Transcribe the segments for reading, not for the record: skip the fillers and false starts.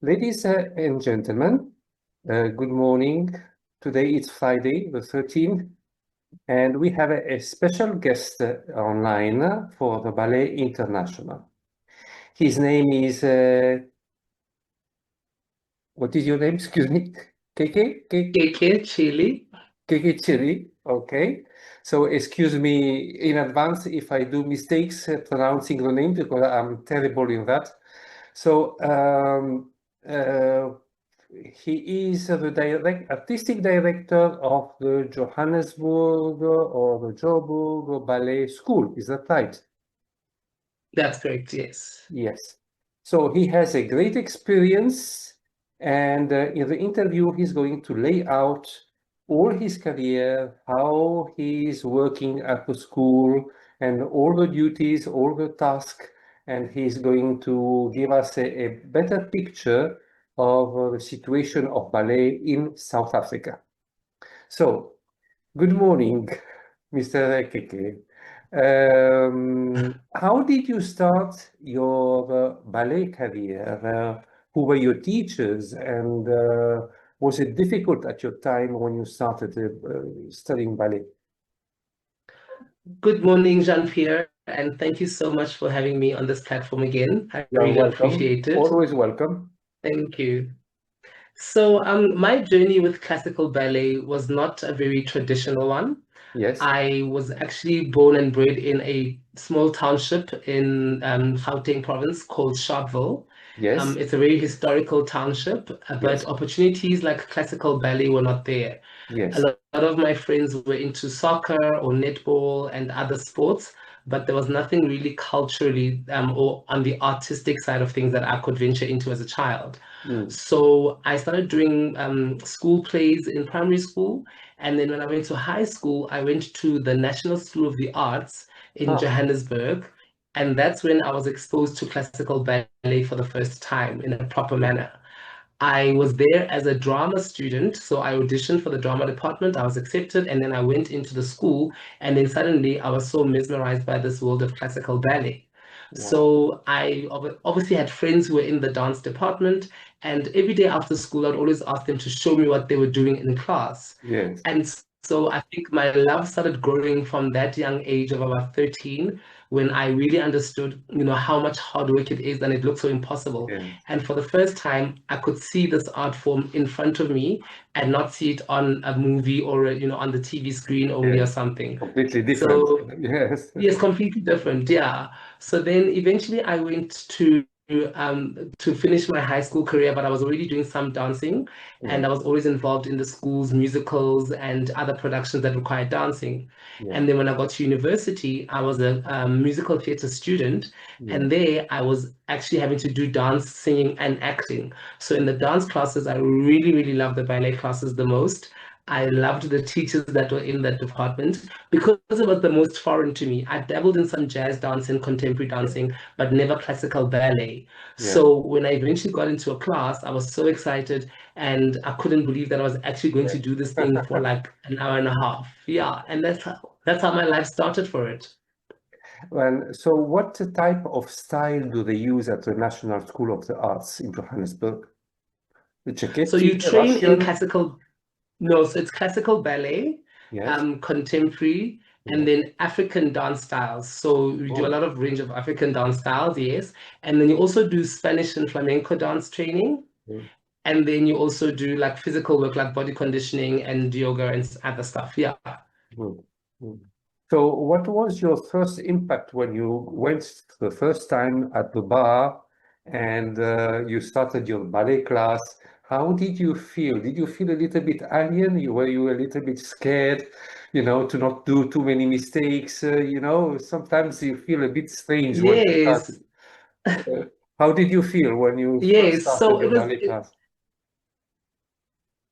Ladies and gentlemen, good morning. Today it's Friday, the 13th, and we have a special guest online for the Ballet International. His name is, what is your name? Excuse me. Keke? Keke Chele. Keke Chele. Okay. So excuse me in advance if I do mistakes pronouncing the name because I'm terrible in that. So uh, he is the artistic director of the Johannesburg or the Joburg Ballet School. Is that right? That's correct, yes. Yes. So he has a great experience, and in the interview, he's going to lay out all his career, how he is working at the school, and all the duties, all the tasks, and he's going to give us a better picture of the situation of ballet in South Africa. So, good morning, Mr. Keke. How did you start your ballet career? Who were your teachers? And was it difficult at your time when you started studying ballet? Good morning, Jean-Pierre, and thank you so much for having me on this platform again. I You're really welcome. appreciate it. Always welcome. Thank you. So, my journey with classical ballet was not a very traditional one. Yes, I was actually born and bred in a small township in Gauteng province called Sharpeville. yes, It's a very historical township, but yes, opportunities like classical ballet were not there. A yes, lot of my friends were into soccer or netball and other sports, but there was nothing really culturally or on the artistic side of things that I could venture into as a child. mm. So I started doing school plays in primary school. And then when I went to high school, I went to the National School of the Arts in Ah, Johannesburg. And that's when I was exposed to classical ballet for the first time in a proper yeah. manner. I was there as a drama student, so I auditioned for the drama department. I was accepted, and then I went into the school, and then suddenly I was so mesmerized by this world of classical ballet. Wow. So I obviously had friends who were in the dance department, and every day after school, I'd always ask them to show me what they were doing in class. Yes, And so I think my love started growing from that young age of about 13 when I really understood, how much hard work it is and it looked so impossible. yes, And for the first time, I could see this art form in front of me and not see it on a movie or, on the TV screen only or yes. something. Completely different. So Yes. yes, completely different. Yeah. So then eventually I went to finish my high school career, but I was already doing some dancing Yeah, and I was always involved in the school's musicals and other productions that required dancing. yeah, And then when I got to university, I was a musical theater student, yeah. and there I was actually having to do dance, singing, and acting. So in the dance classes, I really, really loved the ballet classes the most. I loved the teachers that were in that department because it was the most foreign to me. I dabbled in some jazz dance and contemporary Yeah, dancing, but never classical ballet. yeah. So when I eventually got into a class, I was so excited and I couldn't believe that I was actually going to do this thing for like an hour and a half. Yeah, and that's how my life started for it. Well, so what type of style do they use at the National School of the Arts in Johannesburg? The So Czechoslovak, you train in Russian? classical. No, so it's classical ballet, Yes. contemporary, and Yeah. then African dance styles. So we do a Oh, lot of range of African dance styles, yes. And then you also do Spanish and flamenco dance training. yeah. And then you also do like physical work, like body conditioning and yoga and other stuff. Yeah. Good. Good. So what was your first impact when you went the first time at the bar and you started your ballet class? How did you feel? Did you feel a little bit alien? Were you a little bit scared, to not do too many mistakes? Sometimes you feel a bit strange when you start. Yes. Uh, how did you feel when you first Yes. started So your ballet class?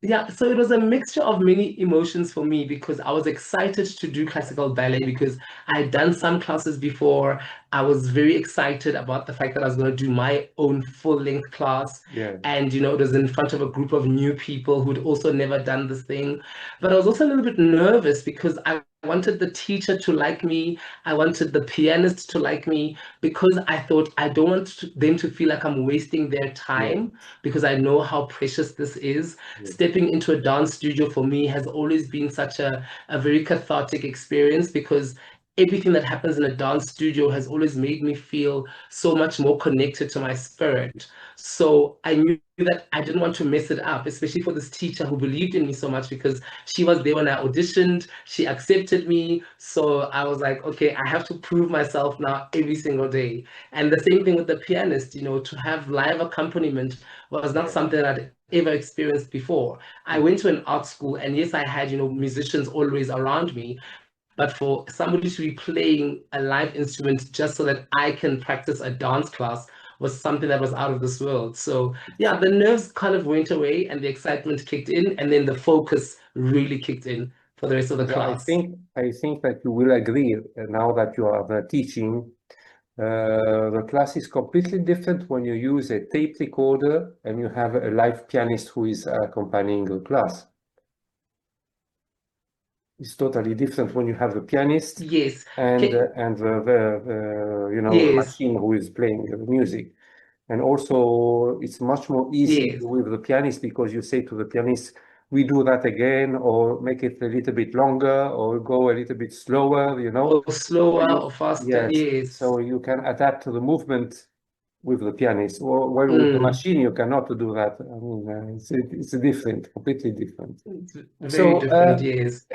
yeah, so it was a mixture of many emotions for me because I was excited to do classical ballet because I had done some classes before. I was very excited about the fact that I was going to do my own full-length class. Yeah, And, it was in front of a group of new people who'd also never done this thing. But I was also a little bit nervous because I wanted the teacher to like me. I wanted the pianist to like me because I thought I don't want them to feel like I'm wasting their Yeah. time because I know how precious this is. Yeah. Stepping into a dance studio for me has always been such a very cathartic experience because everything that happens in a dance studio has always made me feel so much more connected to my spirit. So I knew that I didn't want to mess it up, especially for this teacher who believed in me so much because she was there when I auditioned, she accepted me. So I was like, okay, I have to prove myself now every single day. And the same thing with the pianist, to have live accompaniment was not Yeah. something that I'd ever experienced before. I went to an art school, and yes, I had, musicians always around me, but for somebody to be playing a live instrument just so that I can practice a dance class was something that was out of this world. So yeah, the nerves kind of went away and the excitement kicked in, and then the focus really kicked in for the rest of the Yeah, class. I think that you will agree now that you are teaching. The class is completely different when you use a tape recorder and you have a live pianist who is accompanying the class. It's totally different when you have the pianist Yes. and Okay. the Yes. machine who is playing the music. And also, it's much more easy Yes. with the pianist because you say to the pianist, we do that again, or make it a little bit longer, or go a little bit slower, Or So slower you, or faster. yes, Yes. so you can adapt to the movement with the pianist. Or well, with the Mm. machine, you cannot do that. I mean, it's different, completely different. It's very So, different. Yes.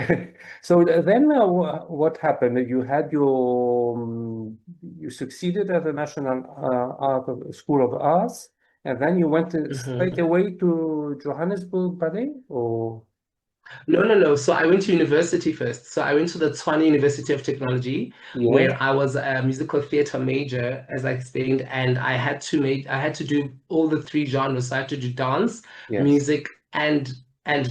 so then what happened? You had you succeeded at the National School of Arts, and then you went straight Mhm. away to Johannesburg Ballet, or No, no, no. So I went to university first. So I went to the Tshwane University of Technology, yes, where I was a musical theater major, as I explained, and I had to do all the three genres. So I had to do dance, yes, music, and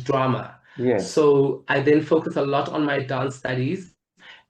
drama. yes, So I then focused a lot on my dance studies.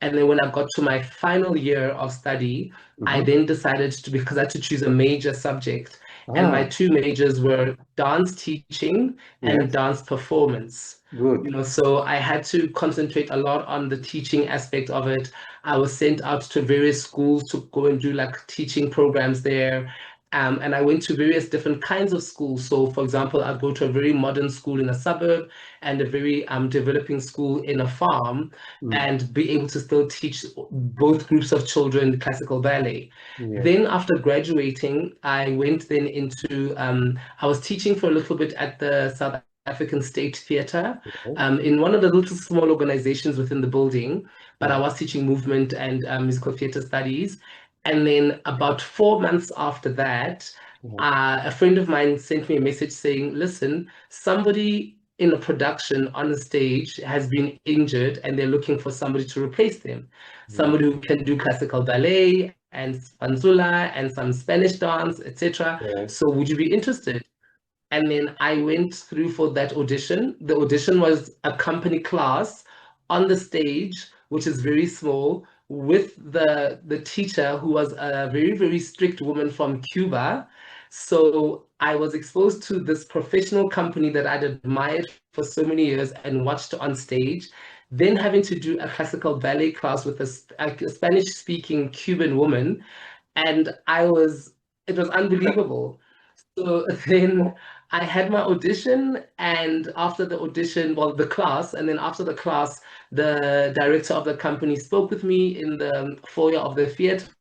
And then when I got to my final year of study, I hmm then decided to, because I had to choose a major subject, and my ah, two majors were dance teaching and yes, dance performance. good, So I had to concentrate a lot on the teaching aspect of it. I was sent out to various schools to go and do like teaching programs there. And I went to various different kinds of schools. So, for example, I'd go to a very modern school in a suburb and a very developing school in a farm mm, and be able to still teach both groups of children classical ballet. yes, Then, after graduating, I went then into, I was teaching for a little bit at the South African State Theatre yes, in one of the little small organizations within the building, but I yes, was teaching movement and musical theatre studies. And then about 4 months after that, yes, a friend of mine sent me a message saying, listen, somebody in a production on a stage has been injured and they're looking for somebody to replace them. yes, Somebody who can do classical ballet and spanzula and some Spanish dance, etc. yes, So would you be interested? And then I went through for that audition. The audition was a company class on the stage, which is very small, with the teacher who was a very, very strict woman from Cuba. So I was exposed to this professional company that I'd admired for so many years and watched on stage. Then having to do a classical ballet class with a Spanish-speaking Cuban woman, and it was unbelievable. So then I had my audition, and after the audition, well, the class, and then after the class, the director of the company spoke with me in the foyer of the theater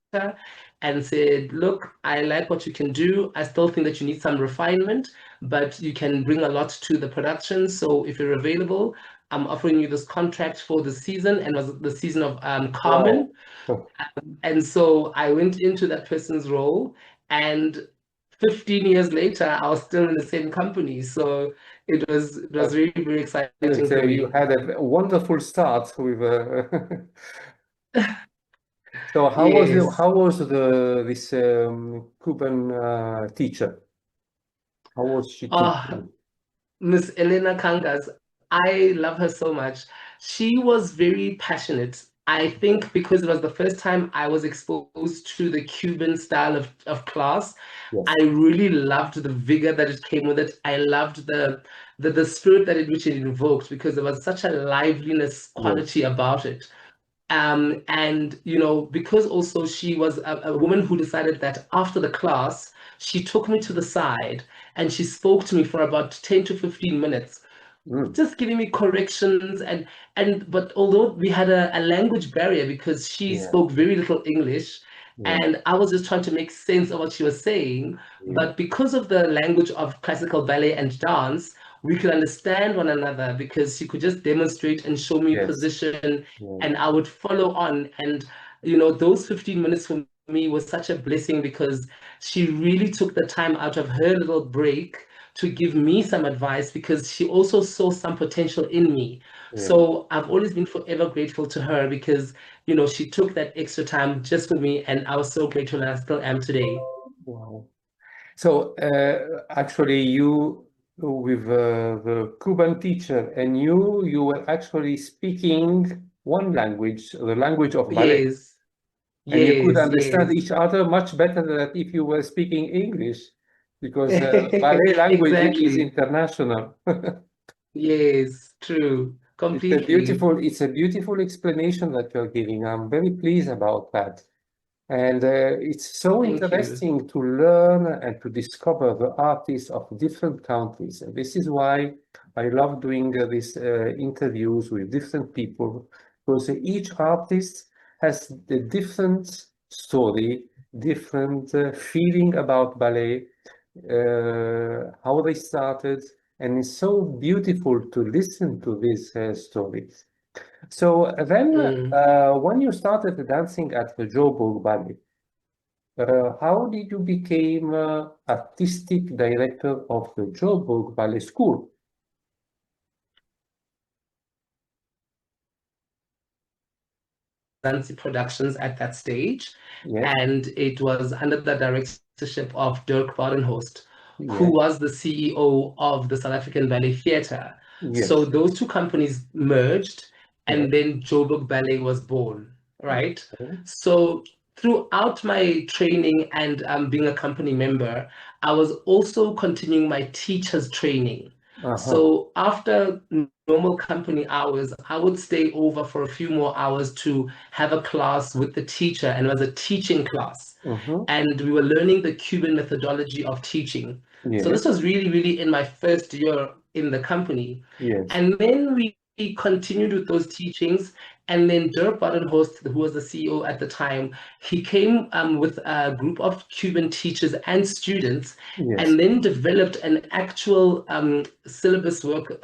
and said, look, I like what you can do. I still think that you need some refinement, but you can bring a lot to the production. So if you're available, I'm offering you this contract for the season, and it was the season of wow. Carmen. And so I went into that person's role, and 15 years later, I was still in the same company. So it was But very, very exciting for you me. had a wonderful start with. So Yes. how was this Cuban teacher? How was she Oh, teaching? Miss Elena Kangas, I love her so much. She was very passionate. I think because it was the first time I was exposed to the Cuban style of class, I Yes, really loved the vigor that it came with it. I loved the spirit which it invoked because there was such a liveliness yes, quality about it. And because also she was a woman who decided that after the class, she took me to the side and she spoke to me for about 10 to 15 minutes, Mm. just giving me corrections. And but although we had a language barrier because she Yeah, spoke very little English yeah, and I was just trying to make sense of what she was saying, yeah. but because of the language of classical ballet and dance, we could understand one another because she could just demonstrate and show me Yes, position yeah, and I would follow on. And those 15 minutes for me was such a blessing because she really took the time out of her little break to give me some advice because she also saw some potential in me. yeah. So I've always been forever grateful to her because, she took that extra time just for me, and I was so grateful, and I still am today. Wow. So actually, you with the Cuban teacher, and you were actually speaking one language, the language of ballet, Yes, and you could yes, understand yes. each other much better than if you were speaking English, because ballet language is Exactly. international. Yes, true. Completely. It's a beautiful explanation that you're giving. I'm very pleased about that. And it's so Thank you. interesting to learn and to discover the artists of different countries. And this is why I love doing these interviews with different people, because each artist has a different story, different feeling about ballet, how they started, and it's so beautiful to listen to these stories. So then, Mm. when you started dancing at the Joburg Ballet, how did you become artistic director of the Joburg Ballet School? Zanzi Productions at that stage, Yes, and it was under the directorship of Dirk Badenhorst, who yes, was the CEO of the South African Ballet Theatre. So yes, those two companies merged, yes. and then Joburg Ballet was born, right? Okay. So throughout my training and being a company member, I was also continuing my teacher's training. Uh-huh. So after normal company hours, I would stay over for a few more hours to have a class with the teacher, and it was a teaching class. Mm-hmm. And we were learning the Cuban methodology of teaching. So Yes, this was really, really in my first year in the company. yes. And then we continued with those teachings. And then Dirk Badenhorst, who was the CEO at the time, he came with a group of Cuban teachers and students Yes. and then developed an actual syllabus work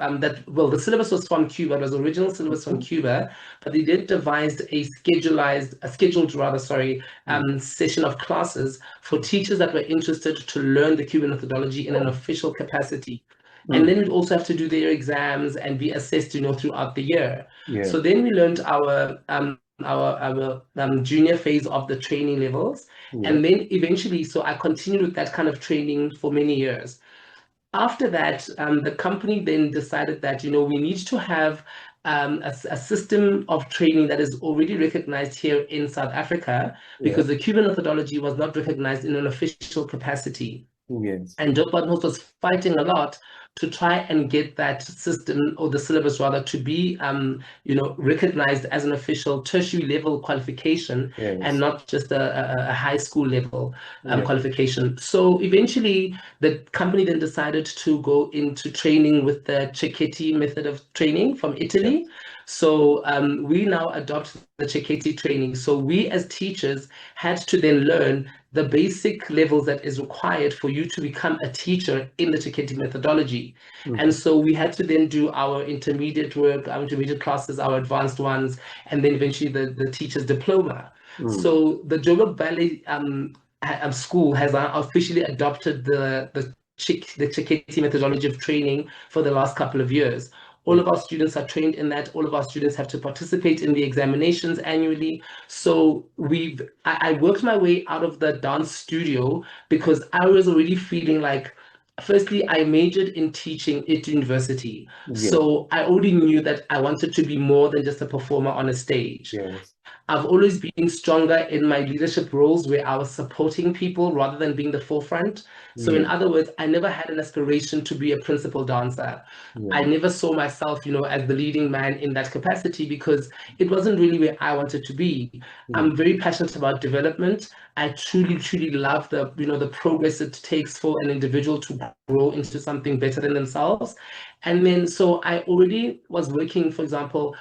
well, the syllabus was from Cuba, it was original syllabus from Mm-hmm. Cuba, but they then devised a scheduled rather, sorry, session of classes for teachers that were interested to learn the Cuban methodology in an official capacity. And Mm. then we'd also have to do their exams and be assessed, throughout the year. Yes, So then we learned our junior phase of the training levels. yes, And then eventually, so I continued with that kind of training for many years. After that, the company then decided that, we need to have a system of training that is already recognized here in South Africa yes, because the Cuban methodology was not recognized in an official capacity. yes, And Joe Partners was fighting a lot to try and get that system or the syllabus rather to be recognized as an official tertiary level qualification and yes, not just a high school level yes, qualification. So eventually the company then decided to go into training with the Cecchetti method of training from yes, Italy. So we now adopt the Cecchetti training. So we as teachers had to then learn the basic levels that is required for you to become a teacher in the Cecchetti methodology. And mhm, so we had to then do our intermediate work, our intermediate classes, our advanced ones, and then eventually the teacher's diploma. mm, So the Joburg Ballet School has now officially adopted the Cecchetti methodology of training for the last couple of years. All mm, of our students are trained in that. All of our students have to participate in the examinations annually. So I worked my way out of the dance studio because I was already feeling like, firstly, I majored in teaching at university. yes, So I already knew that I wanted to be more than just a performer on a stage. yes, I've always been stronger in my leadership roles where I was supporting people rather than being the forefront. So, in Yeah, other words, I never had an aspiration to be a principal dancer. I yeah, never saw myself, as the leading man in that capacity because it wasn't really where I wanted to be. yeah, I'm very passionate about development. I truly, truly love the progress it takes for an individual to grow into something better than themselves. And then, so I already was working, for example,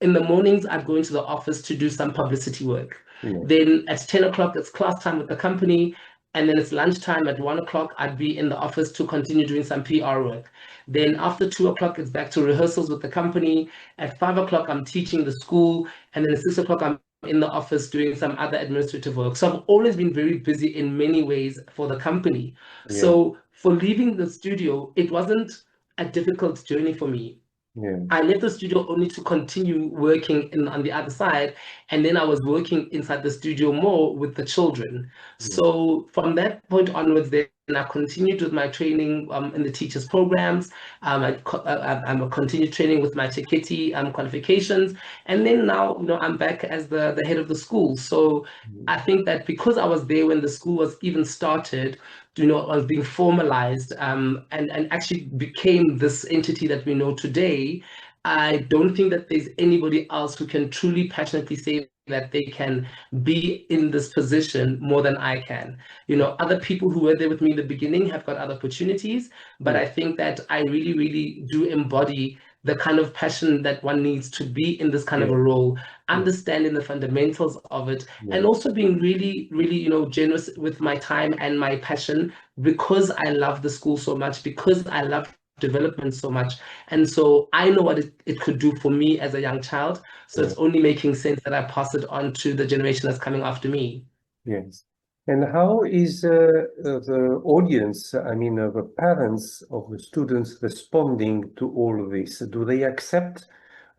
in the mornings, I'd go into the office to do some publicity work. yeah, Then at 10 o'clock, it's class time with the company. And then it's lunchtime at 1 o'clock, I'd be in the office to continue doing some PR work. Then after 2 o'clock, it's back to rehearsals with the company. At 5 o'clock, I'm teaching the school. And then at 6 o'clock, I'm in the office doing some other administrative work. So I've always been very busy in many ways for the company. yeah, So for leaving the studio, it wasn't a difficult journey for me. yeah, I left the studio only to continue working on the other side. And then I was working inside the studio more with the children. yeah, So from that point onwards, then I continued with my training in the teachers' programs. I'm a continued training with my Teketi qualifications. And then now, I'm back as the head of the school. So I think that because I was there when the school was even started, was being formalized and actually became this entity that we know today. I don't think that there's anybody else who can truly passionately say that they can be in this position more than I can. Other people who were there with me in the beginning have got other opportunities, but yeah, I think that I really, really do embody the kind of passion that one needs to be in this kind of yeah, a role, yeah, understanding the fundamentals of it, yeah, and also being really, really, generous with my time and my passion because I love the school so much, because I love development so much. And so I know what it could do for me as a young child. So yeah. it's only making sense that I pass it on to the generation that's coming after me. Yes. And how is the audience, I mean, the parents of the students responding to all of this? Do they accept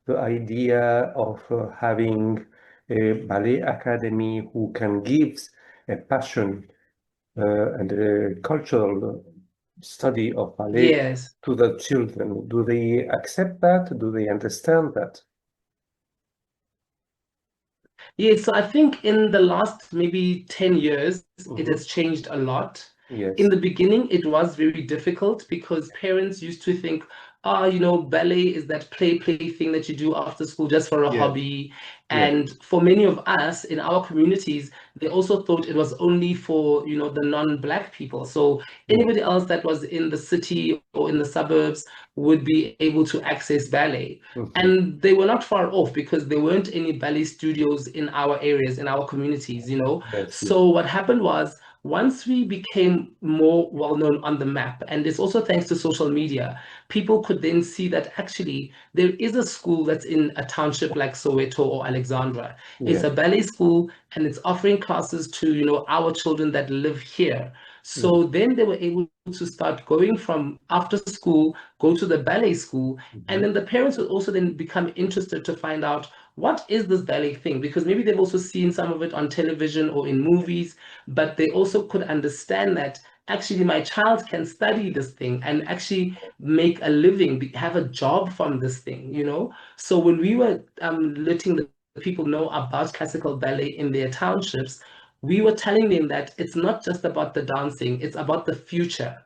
the idea of having a ballet academy who can give a passion and a cultural study of ballet Yes. to the children? Do they accept that? Do they understand that? Yeah, so I think in the last maybe 10 years, it Hmm. has changed a lot. In Yes. the beginning, it was very difficult because parents used to think, ballet is that play thing that you do after school just for a Yes. hobby. Yes. And for many of us in our communities, they also thought it was only for, the non-Black people. So Yes. anybody else that was in the city or in the suburbs would be able to access ballet. Hmm. And they were not far off because there weren't any ballet studios in our areas, in our communities. Yes. Yes. So what happened was once we became more well known on the map, and it's also thanks to social media, people could then see that actually there is a school that's in a township like Soweto or Alexandra. It's Yeah. a ballet school and it's offering classes to, our children that live here. Yeah. So then they were able to start going from after school, go to the ballet school, and Mhm. then the parents would also then become interested to find out what is this ballet thing? Because maybe they've also seen some of it on television or in movies, but they also could understand that actually my child can study this thing and actually make a living, have a job from this thing. So when we were letting the people know about classical ballet in their townships, we were telling them that it's not just about the dancing, it's about the future.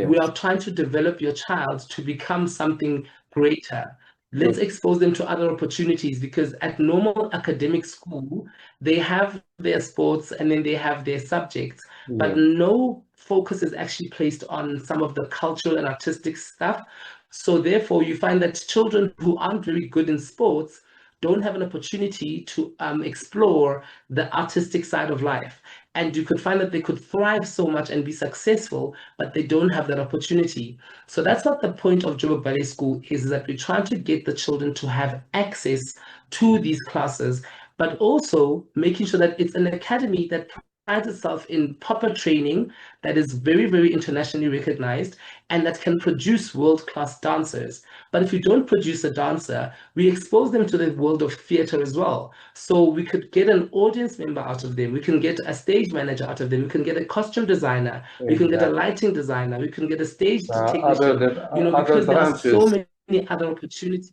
We Yes. are trying to develop your child to become something greater. Let's Mm. expose them to other opportunities because at normal academic school, they have their sports and then they have their subjects, but Yeah. no focus is actually placed on some of the cultural and artistic stuff. So therefore, you find that children who aren't very good in sports don't have an opportunity to explore the artistic side of life. And you could find that they could thrive so much and be successful, but they don't have that opportunity. So that's what the point of Joburg Ballet School is that we're trying to get the children to have access to these classes, but also making sure that it's an academy that prides itself in proper training that is very, very internationally recognized and that can produce world-class dancers. But if you don't produce a dancer, we expose them to the world of theater as well. So we could get an audience member out of them. We can get a stage manager out of them. We can get a costume designer. We can get a Exactly. lighting designer. We can get a stage Other technician, than other because there are so branches. many other opportunities.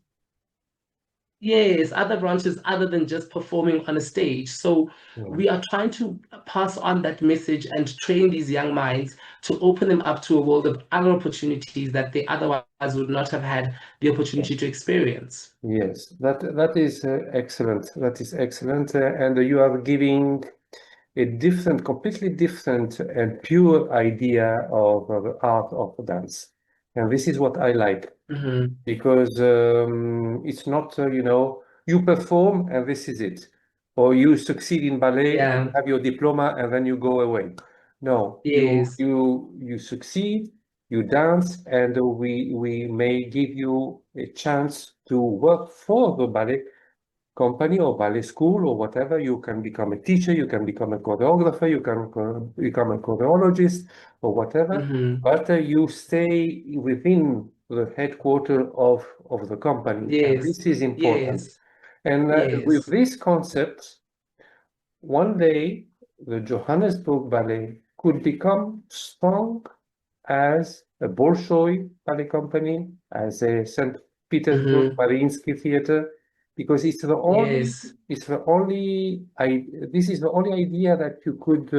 Yes, other branches other than just performing on a stage. So Yeah. we are trying to pass on that message and train these young minds to open them up to a world of other opportunities that they otherwise would not have had the opportunity to experience. Yes, that is excellent. That is excellent, and you are giving a different, completely different and pure idea of the art of dance, and this is what I like. Hmm. Because it's not, you perform and this is it. Or you succeed in ballet and you Yeah. have your diploma and then you go away. No, Yes. you succeed, you dance, and we may give you a chance to work for the ballet company or ballet school or whatever. You can become a teacher, you can become a choreographer, you can become a choreologist or whatever, Hmm. but you stay within the headquarter of the company, and Yes. this is important. Yes. And with Yes. this concept, one day the Johannesburg Ballet could become strong as a Bolshoi Ballet Company, as a St. Petersburg Hmm. Mariinsky Theater, because Yes. it's the only, this is the only idea that you could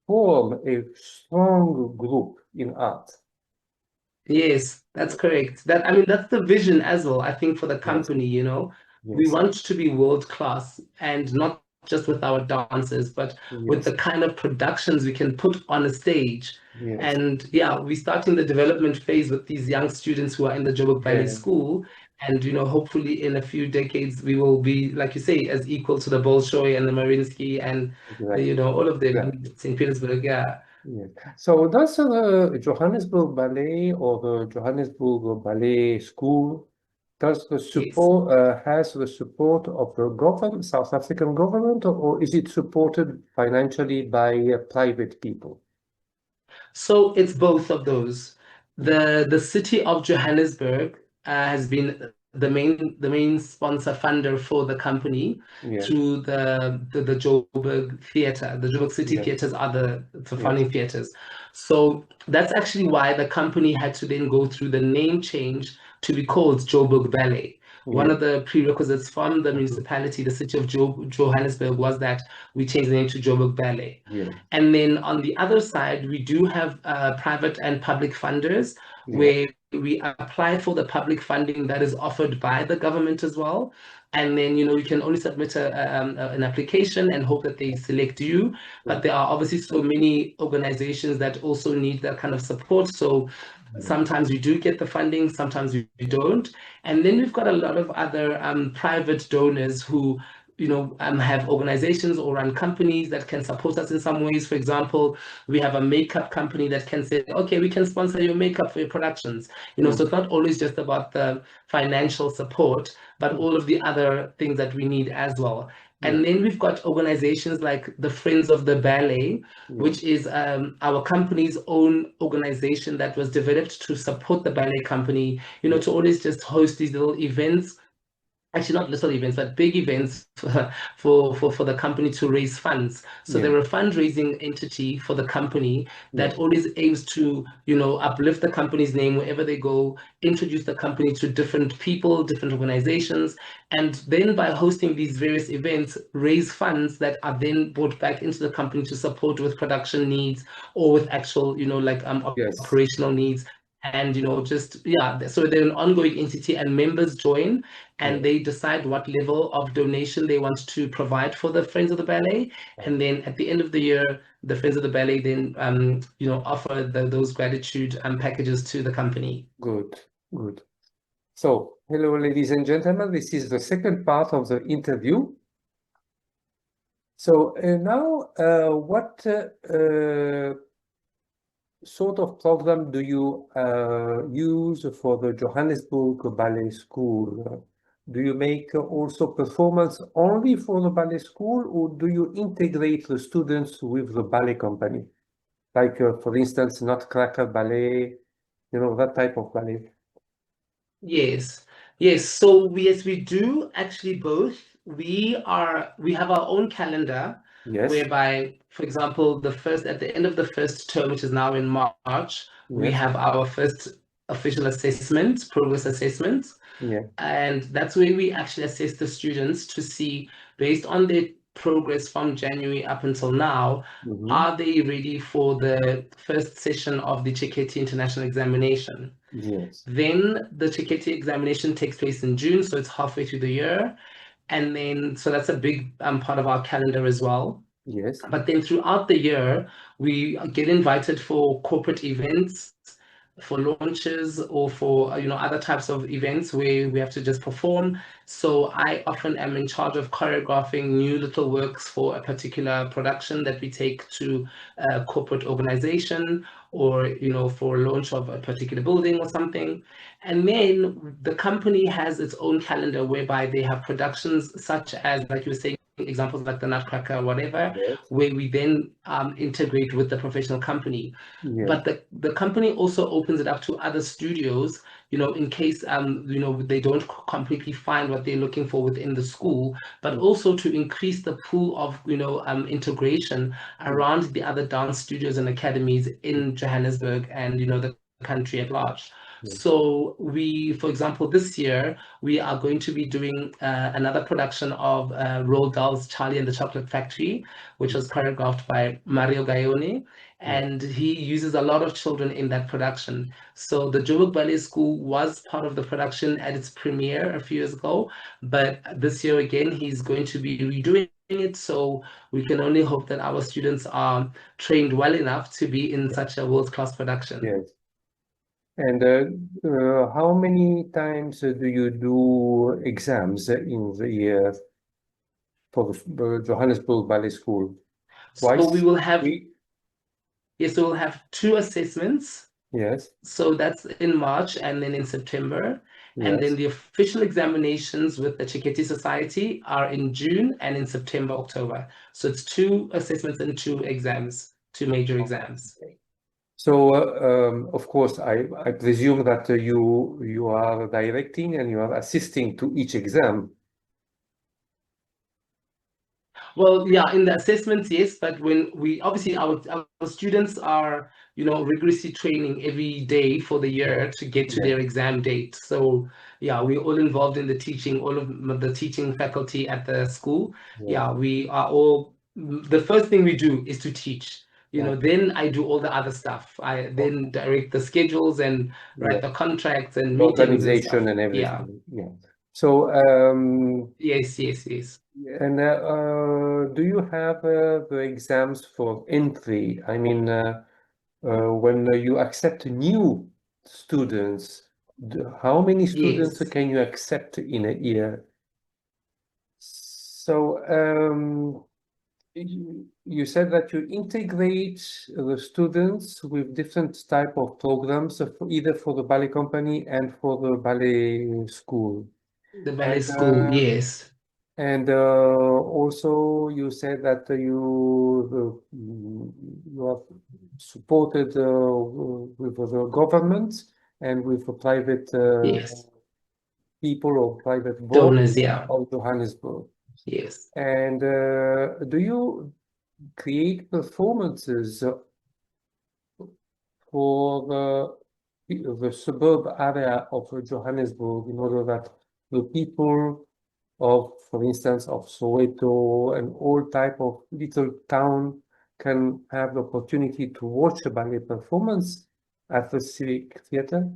form a strong group in art. Yes, that's correct. That I mean, that's the vision as well, I think, for the Yes, company, We yes, want to be world class and not just with our dancers, but with yes, the kind of productions we can put on a stage. yes, And yeah, we're starting the development phase with these young students who are in the Joburg Ballet yeah, School. And hopefully in a few decades we will be, like you say, as equal to the Bolshoi and the Mariinsky and exactly, all of them exactly. in St. Petersburg. Yeah. Yes. So does the Johannesburg Ballet or the Johannesburg Ballet School does the Yes. support has the support of the government, South African government, or is it supported financially by private people? So it's both of those. The city of Johannesburg has been the main sponsor funder for the company Yes, through the Joburg Theatre. The Joburg City yes, Theatres are the yes, funding theatres. So that's actually why the company had to then go through the name change to be called Joburg Ballet. One yes, of the prerequisites from the mhm, municipality, the city of Johannesburg, was that we change the name to Joburg Ballet. yes, And then on the other side, we do have private and public funders yes, where we apply for the public funding that is offered by the government as well. And then, you can only submit an application and hope that they select you. But yes, there are obviously so many organizations that also need that kind of support. So yes, sometimes we do get the funding, sometimes we don't. And then we've got a lot of other private donors who have organizations or run companies that can support us in some ways. For example, we have a makeup company that can say, okay, we can sponsor your makeup for your productions. So mm, it's not always just about the financial support, but mm, all of the other things that we need as well. yes, And then we've got organizations like the Friends of the Ballet, yes, which is our company's own organization that was developed to support the ballet company, yes, to always just host these little events, actually not little events, but big events for the company to raise funds. So yes, they're a fundraising entity for the company that yes, always aims to, uplift the company's name wherever they go, introduce the company to different people, different organizations, and then by hosting these various events, raise funds that are then brought back into the company to support with production needs or with actual, like yes, operational needs. And just yeah, so they're an ongoing entity, and members join yes. and they decide what level of donation they want to provide for the Friends of the Ballet. And then at the end of the year, the Friends of the Ballet then offer those gratitude packages to the company. Good, good. So, hello, ladies and gentlemen. This is the second part of the interview. So now, what sort of program do you use for the Johannesburg Ballet School? Do you make also performance only for the ballet school, or do you integrate the students with the ballet company? Like, for instance, Nutcracker Ballet, that type of ballet. Yes, yes. So yes, we do actually both. We have our own calendar Yes, whereby, for example, at the end of the first term, which is now in March, we yes, have our first official assessment, progress assessments. Yeah. And that's where we actually assess the students to see, based on their progress from January up until now, Mm-hmm. are they ready for the first session of the Cheketi International Examination? Yes. Then the Cheketi examination takes place in June, so it's halfway through the year. And then, so that's a big part of our calendar as well. Yes. But then throughout the year, we get invited for corporate events, for launches, or for other types of events where we have to just perform. So I often am in charge of choreographing new little works for a particular production that we take to a corporate organization, or for launch of a particular building or something. And then the company has its own calendar whereby they have productions such as, like you were saying, examples like the Nutcracker or whatever, Yes. where we then integrate with the professional company. Yes. But the company also opens it up to other studios, in case they don't completely find what they're looking for within the school, but Mm, also to increase the pool of integration mm, around the other dance studios and academies mm, in Johannesburg and the country at large. mm, So we, for example, this year we are going to be doing another production of Roald Dahl's Charlie and the Chocolate Factory, which mm, was choreographed by Mario Gaione, yeah. and he uses a lot of children in that production. So the Joburg Ballet School was part of the production at its premiere a few years ago, but this year again he's going to be redoing it. So we can only hope that our students are trained well enough to be in such a world-class production. Yes. And how many times do you do exams in the year for the Johannesburg Ballet School? So we Twice? will have, Three? yes, so we'll have two assessments. Yes. So that's in March and then in September. And then Yes. the official examinations with the Chiketi Society are in June and in September, October. So it's two assessments and two exams, two major exams. Okay. So, of course, I presume that you are directing and you are assisting to each exam. Well, yeah, in the assessments, yes, but when we obviously our students are, rigorously training every day for the year to get to Yeah. their exam date. So yeah, we're all involved in the teaching, all of the teaching faculty at the school. Yeah. Yeah, we are all, the first thing we do is to teach. Okay. Then I do all the other stuff. I then Okay. direct the schedules and Yeah. write the contracts and The meetings and organization stuff. and Yeah. everything. Yeah. So, Yes, yes, yes. and do you have the exams for entry? I mean, when you accept new students, how many students Yes. can you accept in a year? So, you said that you integrate the students with different type of programs, either for the ballet company and for the ballet school. The ballet And school, yes. also you said that you are supported with the government and with the private Yes. people or private Donors, bodies yeah. of Johannesburg. Yes. And do you create performances for the suburb area of Johannesburg in order that the people of, for instance, of Soweto and all type of little town can have the opportunity to watch a ballet performance at the civic theater?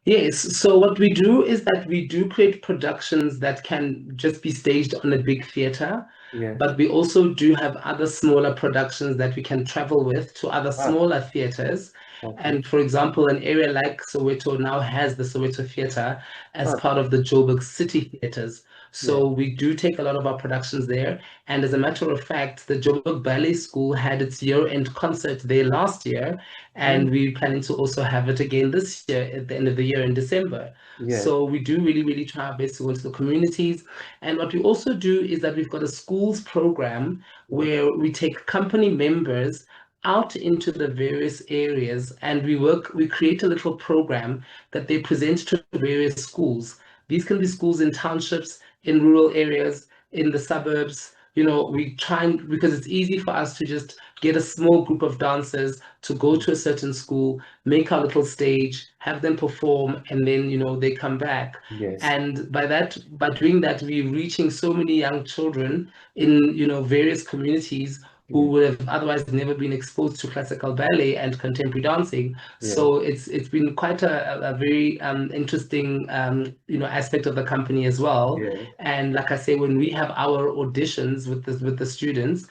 Yes, so what we do is that we do create productions that can just be staged on a big theater, Yes. but we also do have other smaller productions that we can travel with to other Ah, smaller theaters. okay. And for example, an area like Soweto now has the Soweto Theatre as Ah, part of the Joburg City Theatres. yeah. So we do take a lot of our productions there. And as a matter of fact, the Joburg Ballet School had its year-end concert there last year, Mm, and we're planning to also have it again this year at the end of the year in December. yes. So we do really, really try our best to go into the communities. And what we also do is that we've got a schools program Yes. where we take company members out into the various areas, and we create a little program that they present to various schools. These can be schools in townships, in rural areas, in the suburbs, we try and, because it's easy for us to just get a small group of dancers to go to a certain school, make our little stage, have them perform, and then, they come back. Yes. And by doing that, we're reaching so many young children in, various communities who Yeah. would have otherwise never been exposed to classical ballet and contemporary dancing. Yeah. So it's been quite a very interesting aspect of the company as well. Yeah. And like I say, when we have our auditions with the students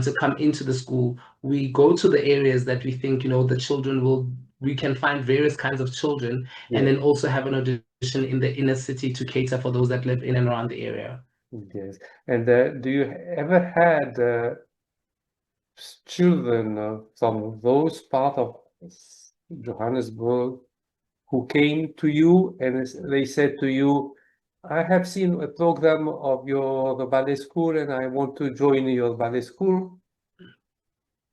to come into the school, we go to the areas that we think the children will. We can find various kinds of children, and Yeah. then also have an audition in the inner city to cater for those that live in and around the area. Yes. And do you ever had children from those part of Johannesburg who came to you and they said to you, I have seen a program of your ballet school and I want to join your ballet school?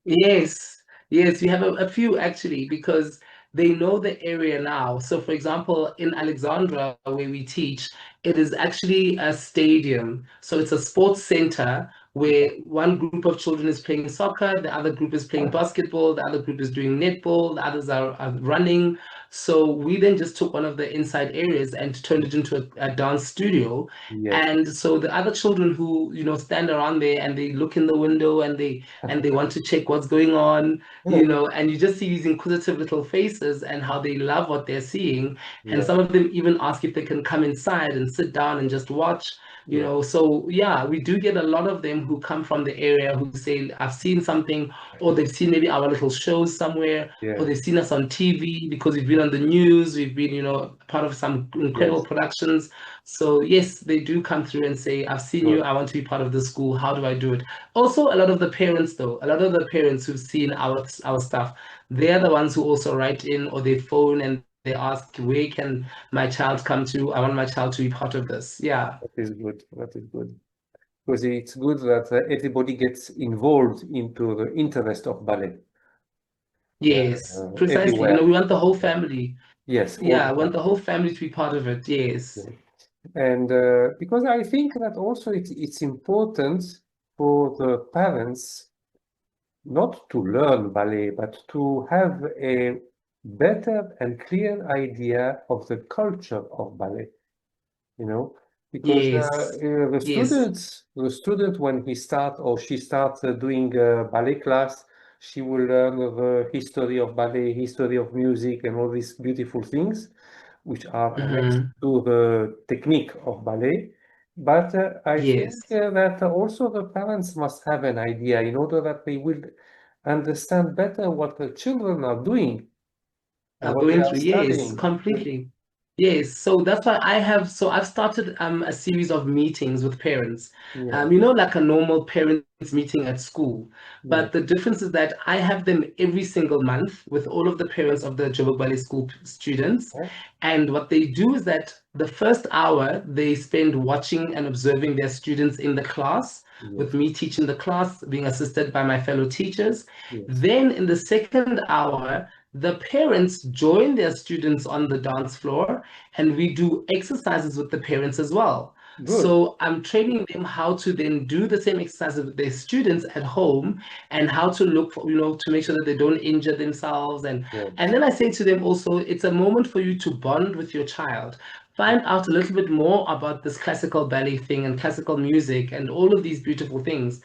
Yes, yes, we have a few actually because they know the area now. So, for example, in Alexandra, where we teach, it is actually a stadium. So, it's a sports center where one group of children is playing soccer, the other group is playing basketball, the other group is doing netball, the others are running. So, we then just took one of the inside areas and turned it into a dance studio. Yes. And so the other children who, stand around there and they look in the window and they want to check what's going on, and you just see these inquisitive little faces and how they love what they're seeing. And Yeah. some of them even ask if they can come inside and sit down and just watch. Yeah. So yeah, we do get a lot of them who come from the area who say, I've seen something, or they've seen maybe our little shows somewhere, or Yeah. they've seen us on TV because we've been on the news, we've been, part of some incredible Yes. productions. So yes, they do come through and say, I've seen you, Good. I want to be part of the school. How do I do it? Also, a lot of the parents, though, a lot of the parents who've seen our stuff, they're the ones who also write in or they phone and they ask, where can my child come to? I want my child to be part of this. Yeah. That is good. That is good. Because it's good that everybody gets involved into the interest of ballet Yes, precisely. everywhere. We want the whole family. Yes, all Yeah, the I want time. the whole family to be part of it. Yeah. Yes. And because I think that also it's important for the parents not to learn ballet, but to have a better and clear idea of the culture of ballet, you know, because Yes. Yes. the student when he start or she starts doing a ballet class, she will learn the history of ballet, history of music, and all these beautiful things which are annexed Hmm. to the technique of ballet. But I think Yes. that also the parents must have an idea in order that they will understand better what the children are doing and Are what they going are through. Yes, studying. completely. Yes, so that's why I've started a series of meetings with parents. Yeah, Like a normal parents meeting at school. yeah, But the difference is that I have them every single month with all of the parents of the Joburg Ballet School students. yeah, And what they do is that the first hour they spend watching and observing their students in the class, with yes, me teaching the class, being assisted by my fellow teachers. yes. Then in the second hour, the parents join their students on the dance floor and we do exercises with the parents as well. Good. So I'm training them how to then do the same exercises with their students at home and how to look for, to make sure that they don't injure themselves. And Yes, then I say to them also, it's a moment for you to bond with your child. Find out a little bit more about this classical ballet thing and classical music and all of these beautiful things.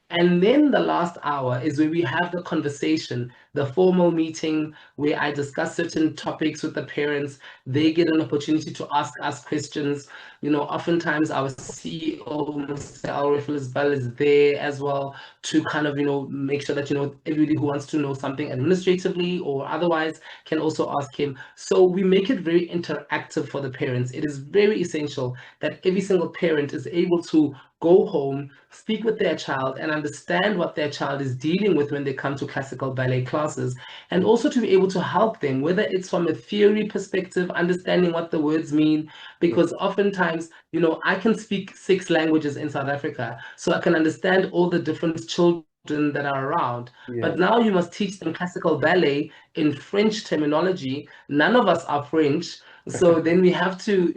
And then the last hour is where we have the conversation, the formal meeting where I discuss certain topics with the parents. yeah, They get an opportunity to ask us questions. Oftentimes our CEO, Mr. Alrefil Bell, is there as well to kind of, make sure that, everybody who wants to know something administratively or otherwise can also ask him. So we make it very interactive for the parents. It is very essential that every single parent is able to go home, speak with their child, and understand what their child is dealing with when they come to classical ballet classes, and yeah, also to be able to help them, whether it's from a theory perspective, understanding what the words mean, yeah, because oftentimes, I can speak 6 languages in South Africa, so I can understand all the different children that are around. yeah, But now you must teach them classical ballet in French terminology. None of us are French. So then we have to,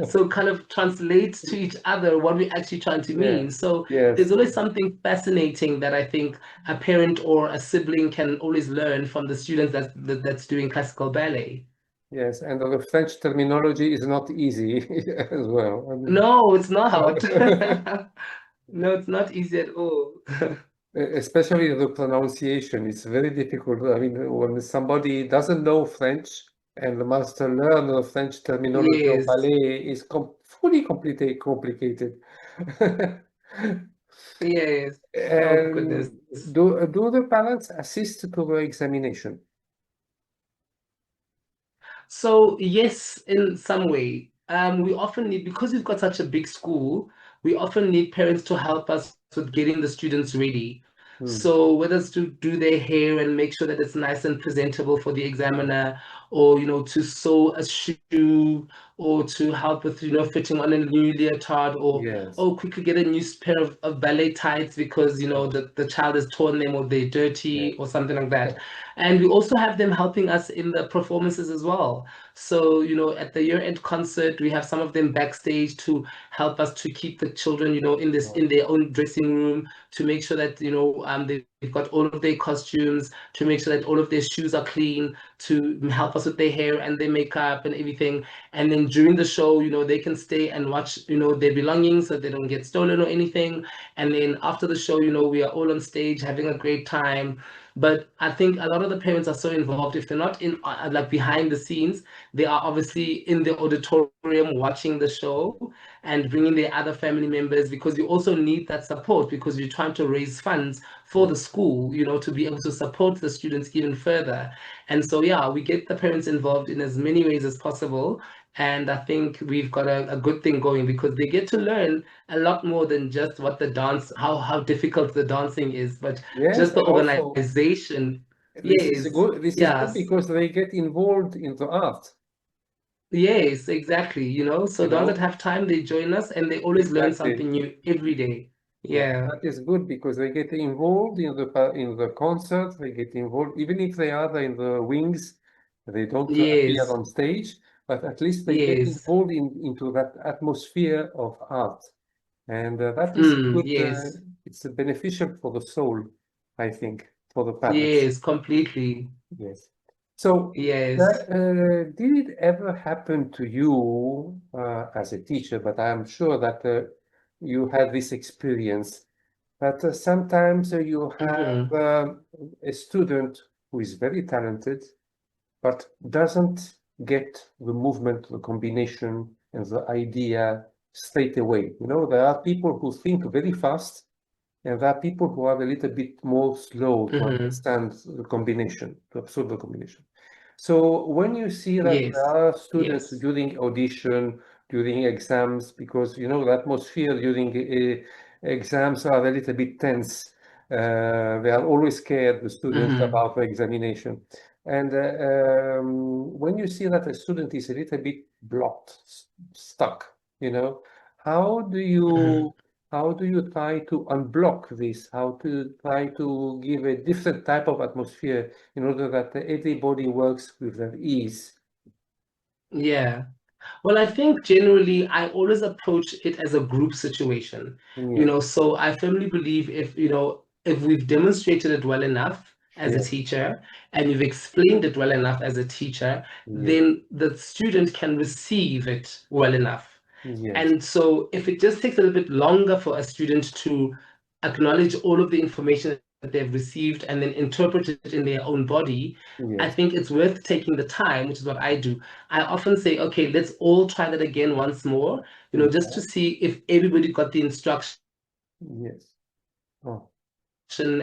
so kind of translate to each other what we're actually trying to mean. Yes, So there's yes, always something fascinating that I think a parent or a sibling can always learn from the students that's doing classical ballet. yes. And the French terminology is not easy as well. I mean, No, it's not. No, it's not easy at all. especially the pronunciation, it's very difficult. I mean, when somebody doesn't know French and must learn the French terminology of Yes, ballet is fully complicated. yes. Oh goodness. And do the parents assist to the examination? So yes, in some way, we often need, because we've got such a big school, we often need parents to help us with getting the students ready. Hmm. So whether it's to do their hair and make sure that it's nice and presentable for the examiner, or to sew a shoe, or to help with fitting on a new leotard, or Yes. oh quickly get a new pair of ballet tights because the child has torn them or they're Yeah. dirty or something like that. And we also have them helping us in the performances as well. So, at the year-end concert, we have some of them backstage to help us to keep the children, in their own dressing room, to make sure that, they've got all of their costumes, to make sure that all of their shoes are clean, to help us with their hair and their makeup and everything. And then during the show, they can stay and watch, their belongings so they don't get stolen or anything. And then after the show, we are all on stage having a great time. But I think a lot of the parents are so involved. If they're not in like behind the scenes, they are obviously in the auditorium watching the show and bringing their other family members, because you also need that support because you're trying to raise funds for Yeah. the school, to be able to support the students even further. And so, yeah, we get the parents involved in as many ways as possible. And I think we've got a good thing going because they get to learn a lot more than just what the dance, how difficult the dancing is, but Yes, just the and also organization. this is Yes, good. This is good yes, because they get involved in the art, yes, exactly. So you the ones that know? have time, they join us and they always learn Exactly. something new every day. Yeah, Yeah, that is good because they get involved in in the concert. They get involved, even if they are in the wings, they don't appear yes, on stage, but at least they get yes, involved into that atmosphere of art. And that is good. yes, It's beneficial for the soul, I think, for the parents. yes, completely. Yes. So, Yes. did it ever happen to you as a teacher? But I'm sure that you had this experience that sometimes you have Mm-hmm. a student who is very talented but doesn't get the movement, the combination, and the idea straight away. You know, there are people who think very fast, and there are people who are a little bit more slow to Mm-hmm. understand the combination, to absorb the combination. So when you see that there Yes. are students Yes. during audition, during exams, because you know the atmosphere during exams are a little bit tense. They are always scared, the students, Mm-hmm. about the examination. And when you see that a student is a little bit blocked, stuck, you know, how do Mm-hmm. you how do you try to unblock this? How to try to give a different type of atmosphere in order that everybody works with their ease? Yeah. Well, I think generally I always approach it as a group situation. Yeah, So I firmly believe if we've demonstrated it well enough as a yeah, teacher and you've explained it well enough as a teacher, yeah, then the student can receive it well enough. yes, And so if it just takes a little bit longer for a student to acknowledge all of the information that they've received and then interpret it in their own body, I yes, think it's worth taking the time, which is what I do. I often say, okay, let's all try that again once more, just yeah, to see if everybody got the instruction yes. Oh,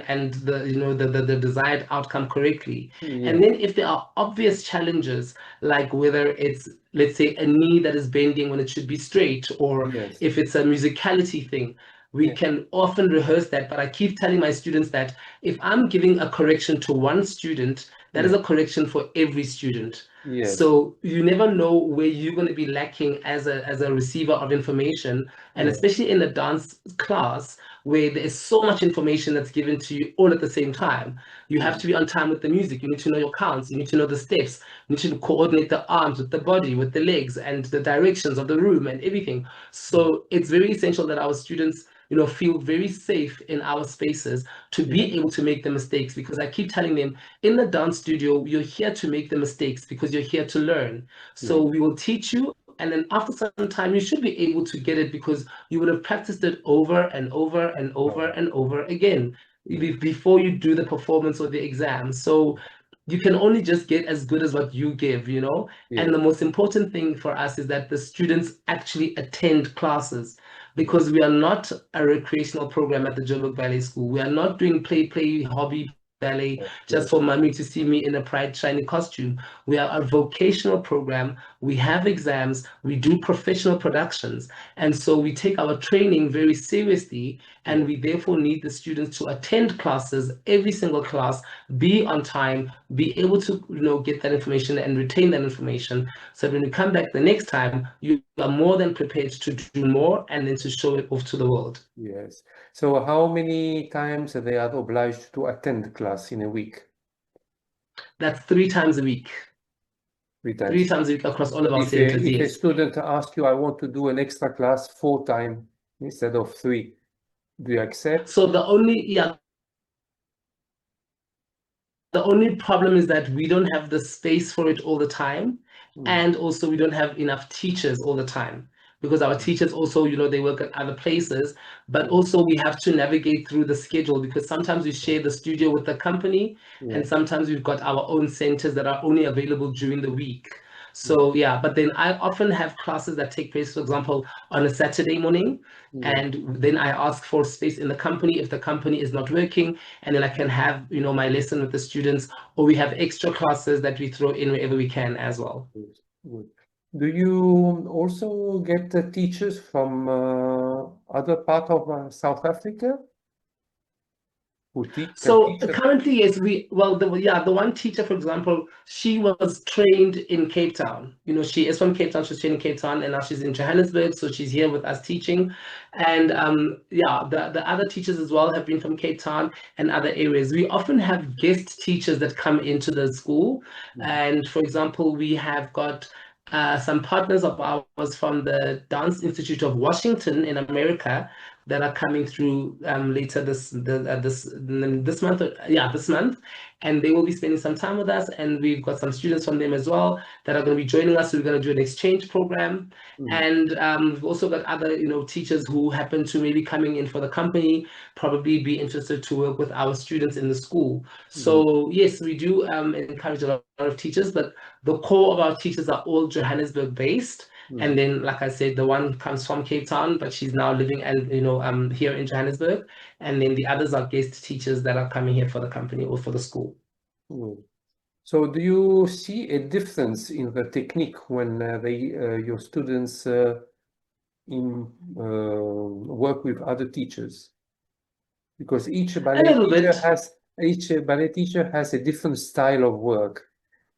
and the desired outcome correctly. And yeah, then if there are obvious challenges, like whether it's, let's say, a knee that is bending when it should be straight, or yes, if it's a musicality thing, we yeah, can often rehearse that. But I keep telling my students that if I'm giving a correction to one student, that is yeah, a correction for every student. Yes. So you never know where you're going to be lacking as a receiver of information, and Yeah. especially in a dance class where there is so much information that's given to you all at the same time. You have Mm. to be on time with the music. You need to know your counts. You need to know the steps. You need to coordinate the arms with the body, with the legs, and the directions of the room and everything. Mm. So it's very essential that our students, feel very safe in our spaces to Yeah. be able to make the mistakes, because I keep telling them in the dance studio, you're here to make the mistakes because you're here to learn. Yeah. So we will teach you, and then after some time, you should be able to get it because you would have practiced it over and over and over Oh, and over again yeah. before you do the performance or the exam. So you can only just get as good as what you give. And Yes. the most important thing for us is that the students actually attend classes, Yeah. because we are not a recreational program at the Joburg Ballet School. We are not doing play, hobby ballet Yeah. just for mommy to see me in a bright, shiny costume. We are a vocational program. We have exams. We do professional productions. And so we take our training very seriously, Yeah. and we therefore need the students to attend classes, every single class, be on time, be able to get that information and retain that information, so that when you come back the next time, you are more than prepared to do more and then to show it off to the world. Yes. So how many times they are obliged to attend class in a week? That's 3 times a week. Three Three times. times a week across all of our If a, centers, if a yes. student asks you, I want to do an extra class 4 times instead of three, do you accept? So the only problem is that we don't have the space for it all the time. Mm. And also we don't have enough teachers all the time, because our teachers also, they work at other places, but Yeah. also we have to navigate through the schedule, because sometimes we share the studio with the company, Yeah. and sometimes we've got our own centers that are only available during the week. Yeah. So yeah, but then I often have classes that take place, for example, on a Saturday morning, Yeah. and then I ask for space in the company if the company is not working, and then I can have my lesson with the students, or we have extra classes that we throw in wherever we can as well. Good. Good. Do you also get teachers from other part of South Africa who can So teach? currently, yes, the one teacher, for example, she was trained in Cape Town. She is from Cape Town. She's trained in Cape Town, and now she's in Johannesburg. So she's here with us teaching. And yeah, the other teachers as well have been from Cape Town and other areas. We often have guest teachers that come into the school. Mhm. And for example, we have got some partners of ours from the Dance Institute of Washington in America that are coming through later this month. Yeah, this month, and they will be spending some time with us. And we've got some students from them as well that are going to be joining us. So we're going to do an exchange program, Mhm. and we've also got other teachers who happen to maybe coming in for the company, probably be interested to work with our students in the school. Mhm. So yes, we do encourage a lot of teachers, but the core of our teachers are all Johannesburg based. Mhm. And then, like I said, the one comes from Cape Town, but she's now living and here in Johannesburg. And then the others are guest teachers that are coming here for the company or for the school. Mhm. So do you see a difference in the technique when your students work with other teachers? Because A little bit. each ballet teacher has a different style of work.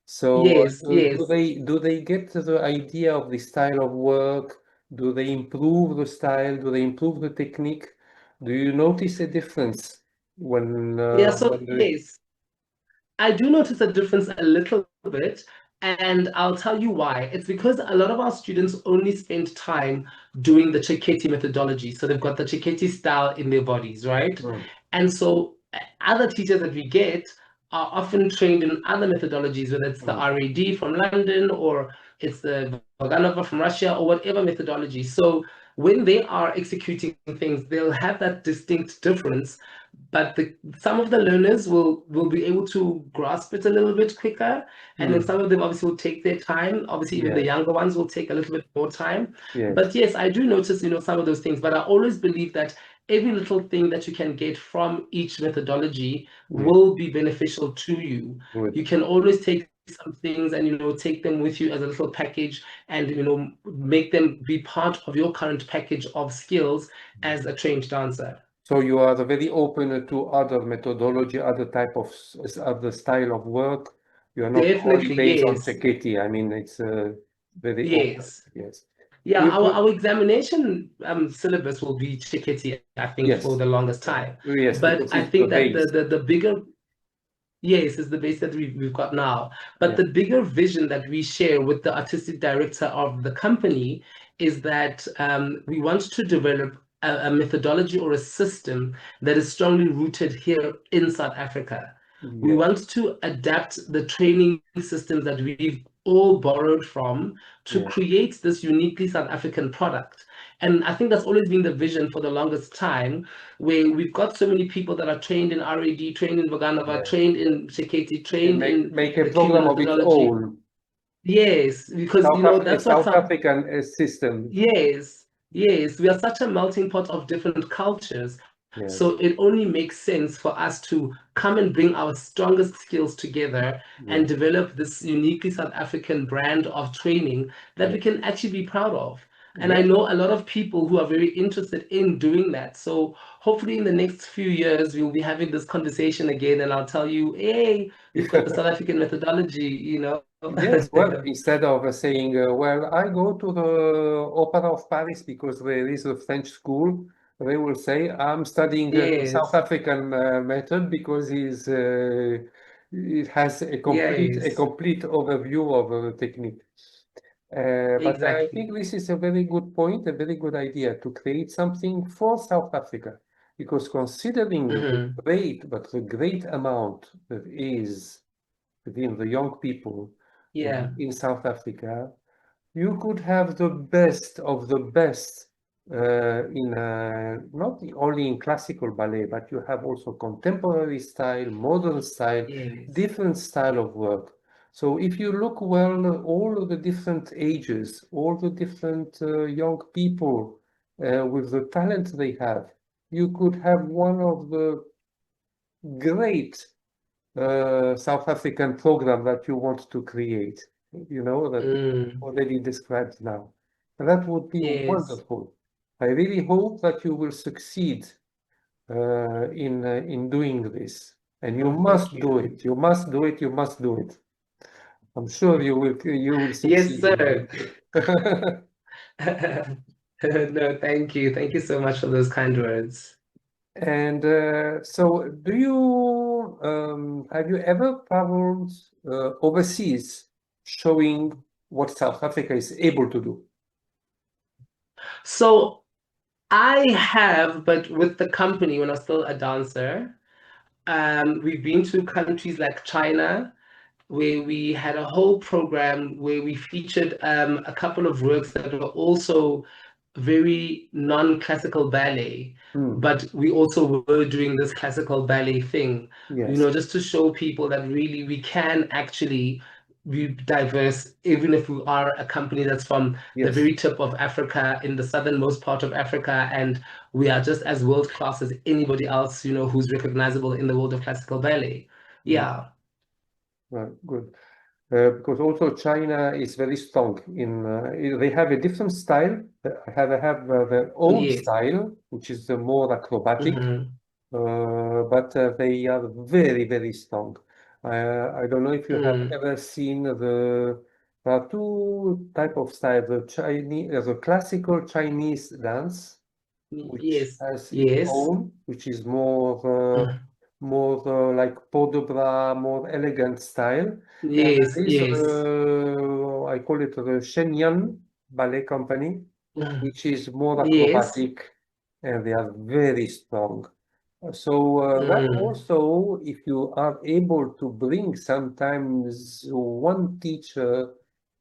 So Yes, yes. do they get the idea of the style of work? Do they improve the style? Do they improve the technique? Do you notice a difference Yeah, so when they? yes. I do notice a difference a little bit, and I'll tell you why. It's because a lot of our students only spend time doing the Cheketi methodology. So they've got the Cheketi style in their bodies, right? Mm. And so other teachers that we get are often trained in other methodologies, whether it's the Mm. RAD from London or it's the Vaganova from Russia or whatever methodology. So when they are executing things, they'll have that distinct difference, but some of the learners will be able to grasp it a little bit quicker, and then Mm. some of them obviously will take their time. Obviously, even the Yes, younger ones will take a little bit more time. yes, But yes, I do notice some of those things, but I always believe that every little thing that you can get from each methodology yes, will be beneficial to you. good. You can always take some things and take them with you as a little package, and make them be part of your current package of skills as a trained dancer. So you are very open to other methodology, other type of other style of work. You are not only Definitely, based on yes. Ceketi. I mean, it's very open. Yes. Yes. Yeah, You could, our examination syllabus will be Chiketi, I think, for yes, the longest time. yes, But because I it's the think that base. the bigger, yes, is the base that we've got now. But Yeah, the bigger vision that we share with the artistic director of the company is that we want to develop a methodology or a system that is strongly rooted here in South Africa. We yes, want to adapt the training systems that we've all borrowed from to yeah, create this uniquely South African product. And I think that's always been the vision for the longest time, where we've got so many people that are trained in RAD, trained in Vaganova, yeah. trained in Sheketi, And trained in make a the Cuban program of its methodology. own. Yes, because A that's what South some, African system. yes, yes, we are such a melting pot of different cultures. Yes, So it only makes sense for us to come and bring our strongest skills together yeah, and develop this uniquely South African brand of training that yeah, we can actually be proud of. And I yeah. know a lot of people who are very interested in doing that. So hopefully in the next few years, we'll be having this conversation again and I'll tell you, hey, we've got the South African methodology. Yes, well, instead of saying, well, I go to the Opera of Paris because there is a French school, they will say, I'm studying the South Yes, African method because it has a yes, complete overview of the technique. But I think exactly. this is a very good point, a very good idea to create something for South Africa, because considering Hmm. the great amount that is within the young people Yeah, in South Africa, you could have the best of the best in not only in classical ballet, but you have also contemporary style, modern style, yes. different style of work. So if you look well, all of the different ages, all the different young people with the talent they have, you could have one of the great South African program that you want to create, that you Mm, already described now. That would be yes. wonderful. I really hope that you will succeed in doing this. And you Oh, thank must do you. it. You must do it. You must do it. I'm sure you will Yes, succeed in sir. it. No, thank you. Thank you so much for those kind words. And so, have you ever traveled overseas showing what South Africa is able to do? So I have, but with the company when I was still a dancer, we've been to countries like China, where we had a whole program where we featured a couple of works that were also very non-classical ballet, Hmm. but we also were doing this classical ballet thing, Yes, just to show people that really we can actually be diverse, even if we are a company that's from the yes. very tip of Africa, in the southernmost part of Africa, and we are just as world class as anybody else, who's recognizable in the world of classical ballet. Hmm. Yeah. Right, good. Because also China is very strong in, they have a different style. They have their own Yes. style, which is more acrobatic. Hmm. But they are very, very strong. I don't know if you have Mm. ever seen there are two type of style, the classical Chinese dance, which Yes. has its Yes. own, which is Mhm. more like peau de bras, more elegant style. And Yes. there is, Yes. I call it the Shenyang Ballet Company, Mhm. which is more Yes. acrobatic, and they are very strong. So that Mm. also, if you are able to bring sometimes one teacher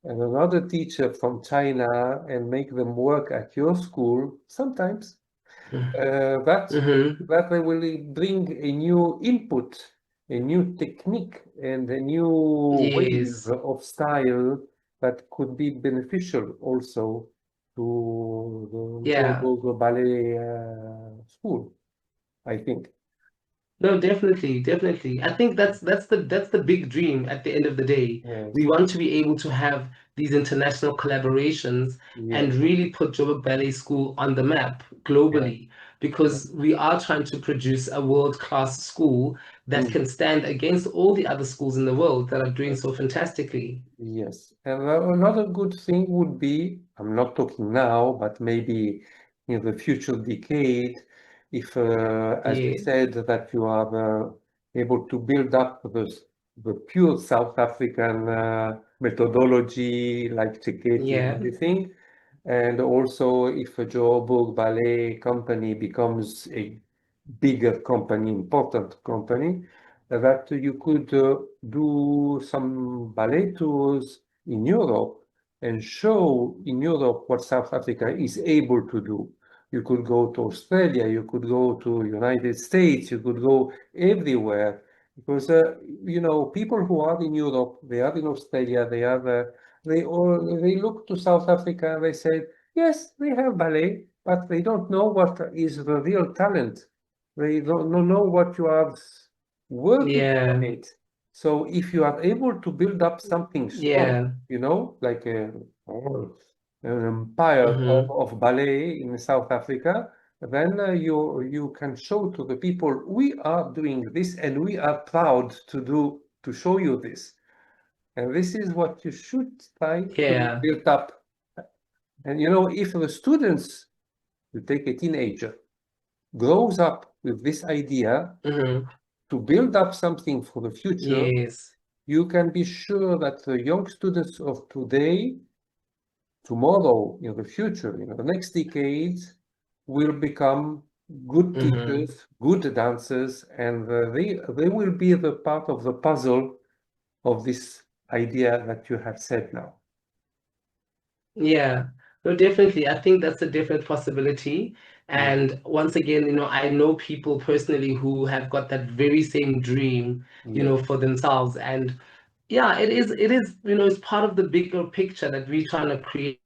and another teacher from China and make them work at your school, sometimes that Mm-hmm. that they will bring a new input, a new technique, and a new wave Yes. of style that could be beneficial also to the Yeah. Joburg Ballet School, I think. No, definitely, definitely. I think that's the big dream at the end of the day. Yes, We want to be able to have these international collaborations and yes, really put Joburg Ballet School on the map yes, globally yes, because we are trying to produce a world-class school that Mm. can stand against all the other schools in the world that are doing Yes. so fantastically. Yes, and another good thing would be, I'm not talking now, but maybe in the future decade, if, as you Yeah, said, that you are able to build up the pure South African methodology, like Keke and yeah, everything, and also if a Joburg Ballet company becomes a bigger company, important company, that you could do some ballet tours in Europe and show in Europe what South Africa is able to do. You could go to Australia, you could go to United States, you could go everywhere because people who are in Europe, they are in Australia, they look to South Africa and they say, yes, we have ballet, but they don't know what is the real talent. They don't know what you are working on yeah, it. So if you are able to build up something strong, yeah. like oh, an empire Hmm. of ballet in South Africa, then you can show to the people we are doing this and we are proud to show you this. And this is what you should try to Yeah. build up. And if the students, you take a teenager, grows up with this idea Hmm. to build up something for the future, Yes. you can be sure that the young students of today, tomorrow, in the future, in the next decades, will become good Hmm. teachers, good dancers, and they will be the part of the puzzle of this idea that you have said now. Yeah, no, definitely. I think that's a definite possibility. Mm. And once again, I know people personally who have got that very same dream, Yes. for themselves. And yeah, it is, it's part of the bigger picture that we're trying to create.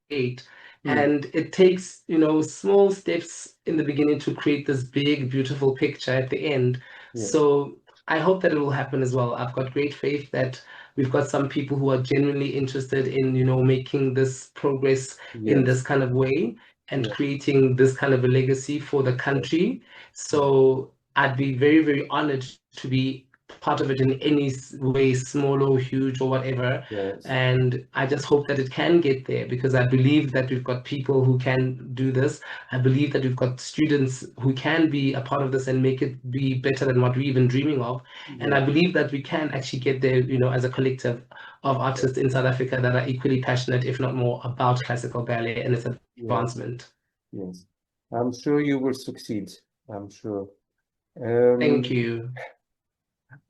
Mm. And it takes, small steps in the beginning to create this big, beautiful picture at the end. Yes. So I hope that it will happen as well. I've got great faith that we've got some people who are genuinely interested in, making this progress in Yes. this kind of way and Yes. creating this kind of a legacy for the Yes. country. So I'd be very, very honored to be part of it in any way, small or huge or whatever. Yes. And I just hope that it can get there because I believe that we've got people who can do this. I believe that we've got students who can be a part of this and make it be better than what we're even dreaming of. And I Yes. believe that we can actually get there, as a collective of Yes. artists in South Africa that are equally passionate, if not more, about classical ballet and its Yes. advancement. Yes. I'm sure you will succeed. I'm sure. Thank Um, you.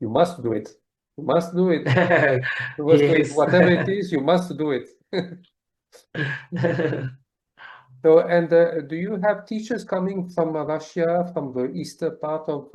you must do it. You must do it. You must do it. Yes. Whatever it is, you must do it. So, and do you have teachers coming from Russia, from the eastern part of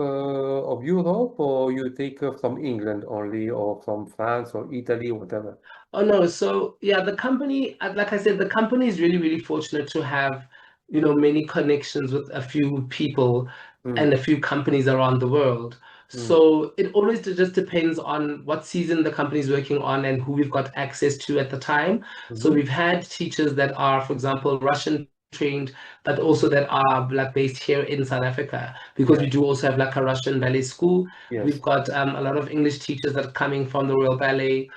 Europe, or you take from England only, or from France or Italy, whatever? Oh no, so yeah, the company, like I said, the company is really, really fortunate to have, many connections with a few people and Mm, a few companies around the world. mm, So it always just depends on what season the company is working on and who we've got access to at the time. So mhm. we've had teachers that are, for example, Russian trained, but also that are like based here in South Africa, because Yeah, we do also have like a Russian ballet school. We've yes, got a lot of English teachers that are coming from the Royal Ballet,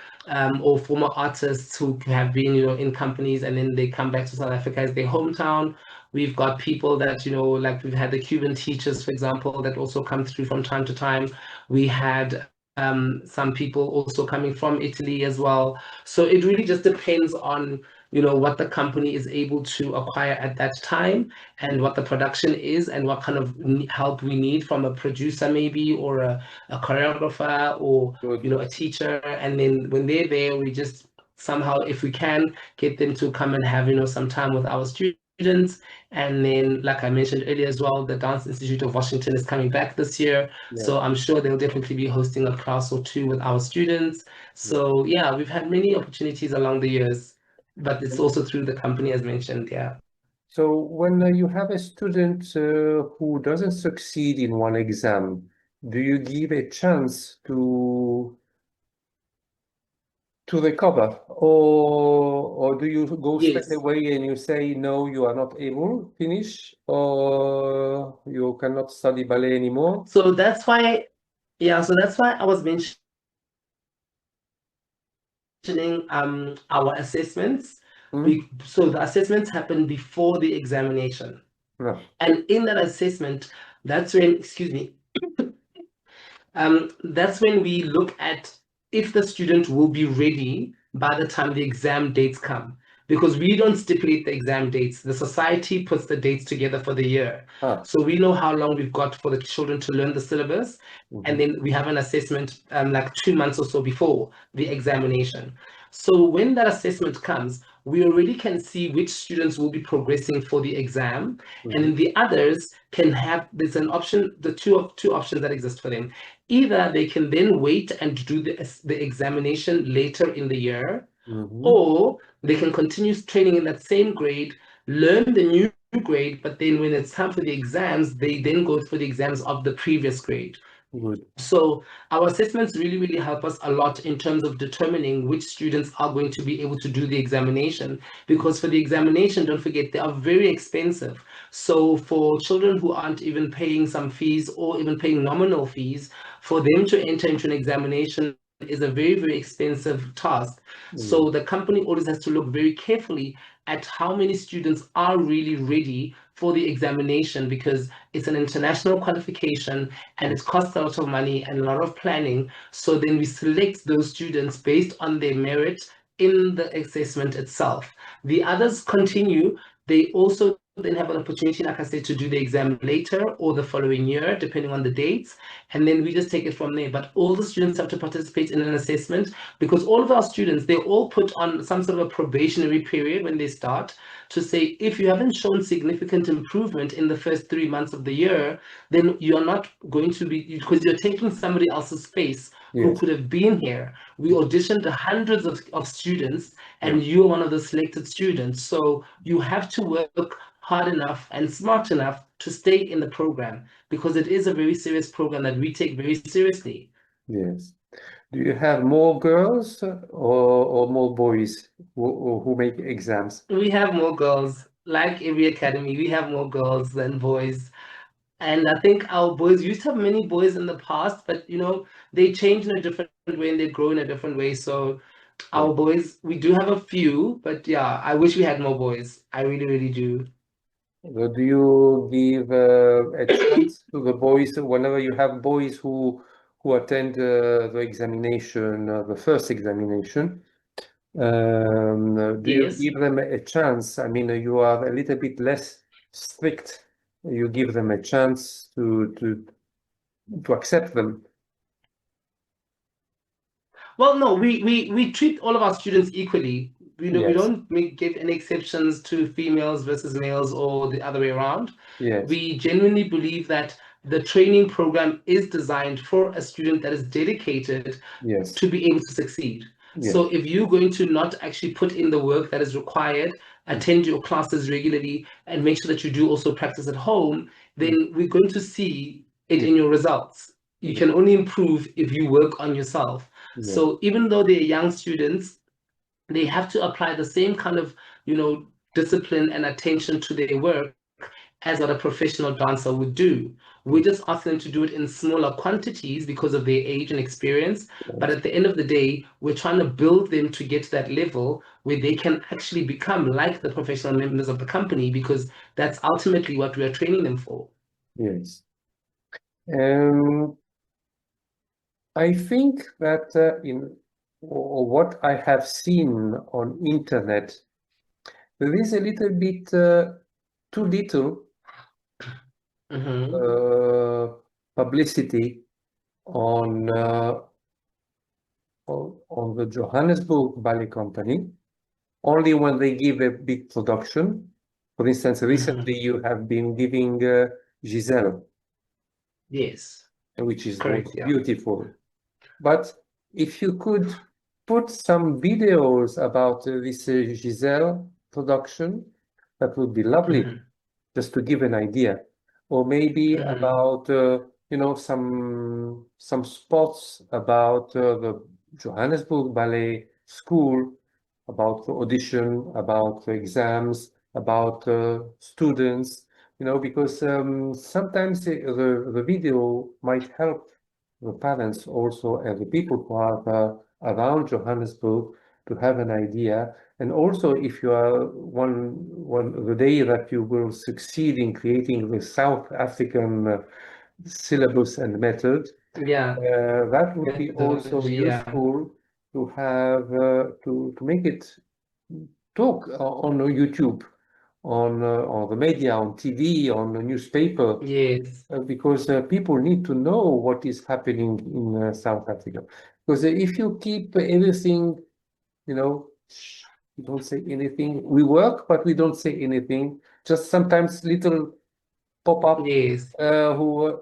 or former artists who have been, in companies and then they come back to South Africa as their hometown. We've got people that, like we've had the Cuban teachers, for example, that also come through from time to time. We had some people also coming from Italy as well. So it really just depends on, what the company is able to acquire at that time and mm, what the production is and what kind of help we need from a producer maybe or a choreographer or good. a teacher. And then when they're there, we just somehow, if we can, get them to come and have, some time with our students. And then, like I mentioned earlier as well, the Dance Institute of Washington is coming back this year. Yeah, So I'm sure they'll definitely be hosting a class or two with our students. yeah. So yeah, we've had many opportunities along the years, but it's And also through the company as mentioned. Yeah. so when you have a student who doesn't succeed in one exam, do you give a chance to recover, or do you go straight Yes. away and you say no, you are not able, finish, or you cannot study ballet anymore? So that's why. Yeah, so that's why I was mentioning our assessments. Hmm? So the assessments happen before the examination. Yeah. And in that assessment, that's when, excuse me, that's when we look at if the student will be ready by the time the exam dates come. Because we don't stipulate the exam dates. The society puts the dates together for the year. Ah. So we know how long we've got for the children to learn the syllabus. And Mhm. then we have an assessment like 2 months or so before the examination. So when that assessment comes, we already can see which students will be progressing for the exam. And Mhm. then the others can have, there's an option, the two options that exist for them. Either they can then wait and do the examination later in the year, Mhm. or they can continue training in that same grade, learn the new grade, but then when it's time for the exams, they then go for the exams of the previous grade. Good. So our assessments really, really help us a lot in terms of determining which students are going to be able to do the examination. Because for the examination, don't forget, they are very expensive. So for children who aren't even paying some fees or even paying nominal fees, for them to enter into an examination is a very, very expensive task. Mm. So the company always has to look very carefully at how many students are really ready for the examination because it's an international qualification and it costs a lot of money and a lot of planning. So then we select those students based on their merit in the assessment itself. The others continue. They also then have an opportunity, like I said, to do the exam later or the following year, depending on the dates. And then we just take it from there. But all the students have to participate in an assessment because all of our students, they're all put on some sort of a probationary period when they start to say, if you haven't shown significant improvement in the first 3 months of the year, then you're not going to be, because you're taking somebody else's space who Yes. could have been here. We auditioned hundreds of students, Yeah. and you're one of the selected students. So you have to work hard enough and smart enough to stay in the program because it is a very serious program that we take very seriously. Yes. Do you have more girls or more boys who make exams? We have more girls, like every academy, we have more girls than boys. And I think our boys used to have many boys in the past, but they change in a different way and they grow in a different way. So Yeah. our boys, we do have a few, but yeah, I wish we had more boys. I really, really do. Do you give a chance to the boys whenever you have boys who attend the examination, the first examination? Do you Yes. give them a chance? I mean, you are a little bit less strict. You give them a chance to accept them. Well, no, we treat all of our students equally. We Yes. don't give any exceptions to females versus males or the other way around. Yes. We genuinely believe that the training program is designed for a student that is dedicated Yes. to be able to succeed. Yes. So if you're going to not actually put in the work that is required, Mm. attend your classes regularly, and make sure that you do also practice at home, Mm. then we're going to see it Yeah. in your results. You Yeah. can only improve if you work on yourself. Yeah. So even though they're young students, they have to apply the same kind of, discipline and attention to their work as what a professional dancer would do. We Mm. just ask them to do it in smaller quantities because of their age and experience. But Yes. at the end of the day, we're trying to build them to get to that level where they can actually become like the professional members of the company because that's ultimately what we are training them for. Yes. Um, I think that in what I have seen on internet, there is a little bit too little Hmm. uh, publicity on, on the Johannesburg Ballet Company, only when they give a big production. For instance, Hmm. recently you have been giving Giselle, Yes, was correct. Yeah. beautiful. But if you could put some videos about this Giselle production, that would be lovely, Hmm. just to give an idea. Or maybe Hmm. about some spots about the Johannesburg Ballet School, about the audition, about the exams, about students, because sometimes the video might help. the parents also and the people who are around Johannesburg to have an idea. And also, if you are the day that you will succeed in creating the South African syllabus and method, Yeah, that would be also methodology, yeah. useful to have to make it talk on YouTube, on the media, on TV, on the newspaper, Yes, because people need to know what is happening in South Africa. Because if you keep everything, you know, you don't say anything. We work, but we don't say anything. Just sometimes little pop up, yes,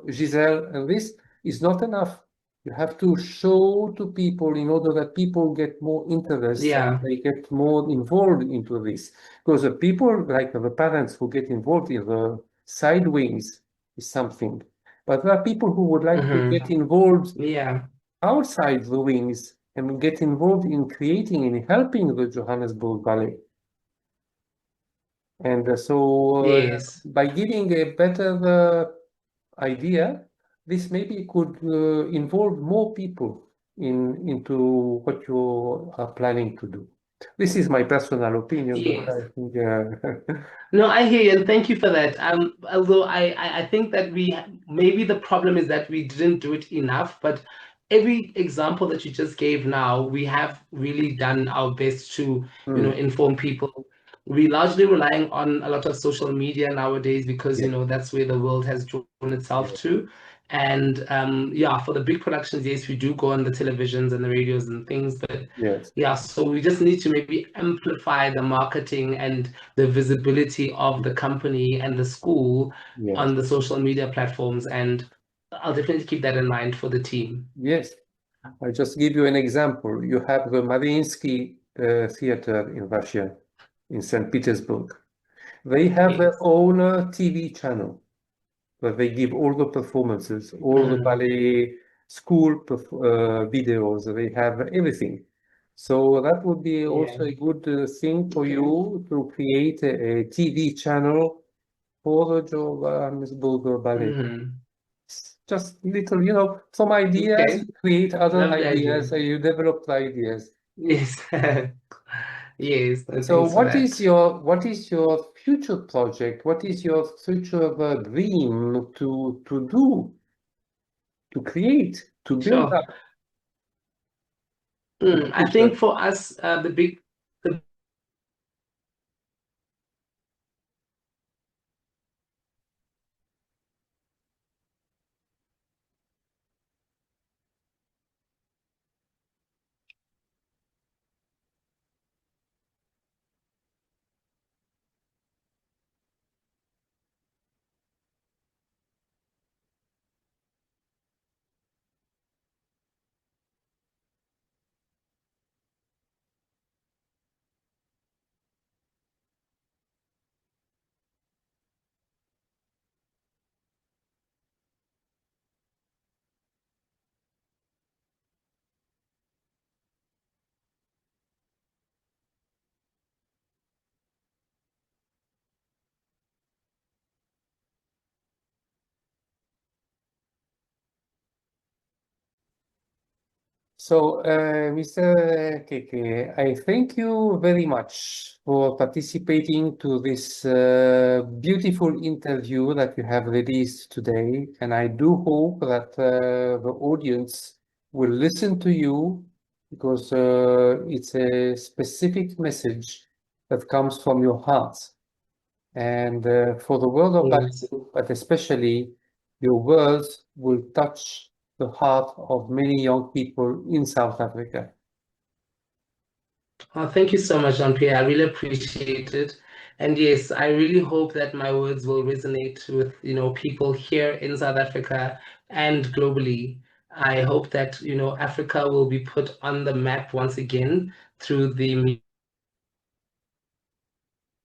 Giselle, and this is not enough. You have to show to people in order that people get more interest and yeah. they get more involved into this. Because the people, like the parents who get involved in the side wings is something. But there are people who would like to get Mm-hmm. involved Yeah, outside the wings and get involved in creating and helping the Johannesburg Ballet. And yes. by giving a better idea, this maybe could involve more people into what you are planning to do. This is my personal opinion, but Yes. I think No, I hear you, and thank you for that. Although I think that maybe the problem is that we didn't do it enough, but every example that you just gave now, we have really done our best to, hmm, inform people. We largely relying on a lot of social media nowadays because, yes, that's where the world has drawn itself yes, to. And yeah, for the big productions, yes, we do go on the televisions and the radios and things, but yes, yeah, so we just need to maybe amplify the marketing and the visibility of the company and the school yes, on the social media platforms. And I'll definitely keep that in mind for the team. yes. I just give you an example. You have the Mariinsky Theater in Russia, in St. Petersburg. They have their Yes. own TV channel where they give all the performances, all the Mhm. ballet school videos. They have everything. So that would be Yeah. also a good thing for Okay. you to create a TV channel for the Johannesburg Ballet. Hmm. Just little, some ideas, Okay. create other Love the idea. ideas, you develop the ideas. Yes. Yes. And So thanks for that. what is your future project? What is your future dream to do, to create, to build Sure. up in the I future? think for us, the So, Mr. Keke, I thank you very much for participating to this beautiful interview that you have released today, and I do hope that the audience will listen to you because it's a specific message that comes from your heart. And for the world of yes. ballet, but especially your words will touch the heart of many young people in South Africa. Thank you so much, Jean-Pierre. I really appreciate it. And yes, I really hope that my words will resonate with, people here in South Africa and globally. I hope that, Africa will be put on the map once again through the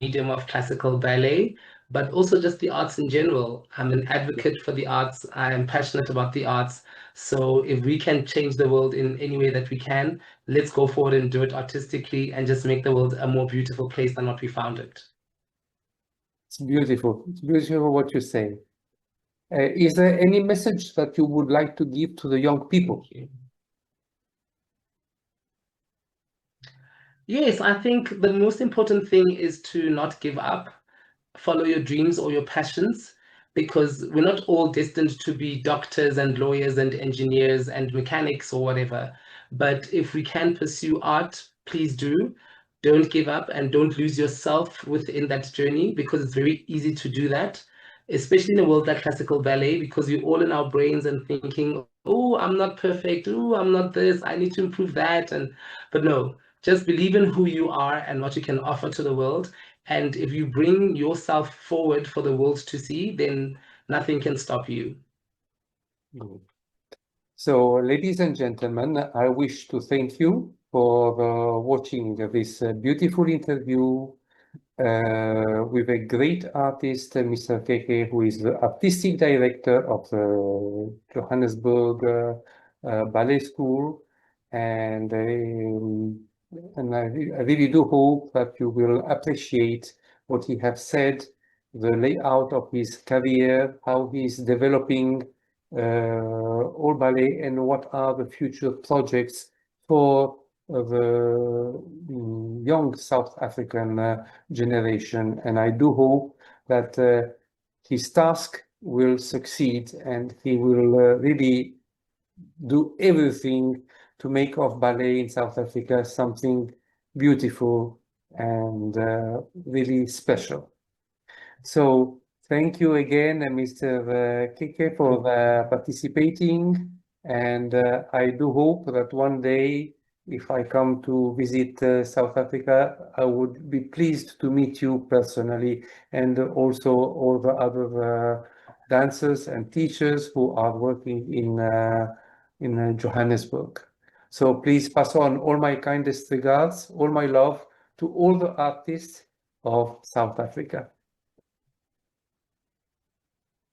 medium of classical ballet, but also just the arts in general. I'm an advocate for the arts. I am passionate about the arts. So if we can change the world in any way that we can, let's go forward and do it artistically and just make the world a more beautiful place than what we found it. It's beautiful. It's beautiful what you say. Is there any message that you would like to give to the young people? Yes, I think the most important thing is to not give up, follow your dreams or your passions, because we're not all destined to be doctors and lawyers and engineers and mechanics or whatever. But if we can pursue art, please do. Don't give up and don't lose yourself within that journey, because it's very easy to do that, especially in a world like classical ballet, because we're all in our brains and thinking, oh, I'm not perfect. Oh, I'm not this. I need to improve that. But no, just believe in who you are and what you can offer to the world. And if you bring yourself forward for the world to see, then nothing can stop you. Good. So, ladies and gentlemen, I wish to thank you for watching this beautiful interview with a great artist, Mr. Keke, who is the artistic director of the Johannesburg Ballet School. And I really do hope that you will appreciate what he has said, the layout of his career, how he's developing all ballet, and what are the future projects for the young South African generation. And I do hope that his task will succeed and he will really do everything to make of ballet in South Africa something beautiful and really special. So thank you again, Mr. Keke, for participating. And I do hope that one day, if I come to visit South Africa, I would be pleased to meet you personally, and also all the other dancers and teachers who are working in Johannesburg. So please pass on all my kindest regards, all my love to all the artists of South Africa.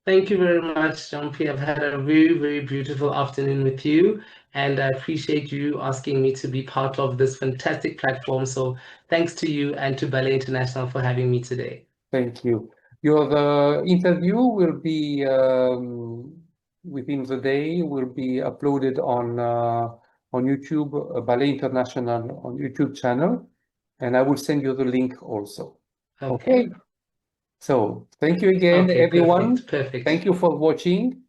Thank you very much, Jean-Pierre. I've had a very, very beautiful afternoon with you, and I appreciate you asking me to be part of this fantastic platform. So thanks to you and to Ballet International for having me today. Thank you. Your interview will be within the day, will be uploaded on YouTube, Ballet International on YouTube channel, and I will send you the link also. Okay. So thank you again, Okay, everyone. perfect. Thank you for watching.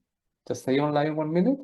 Just stay online 1 minute.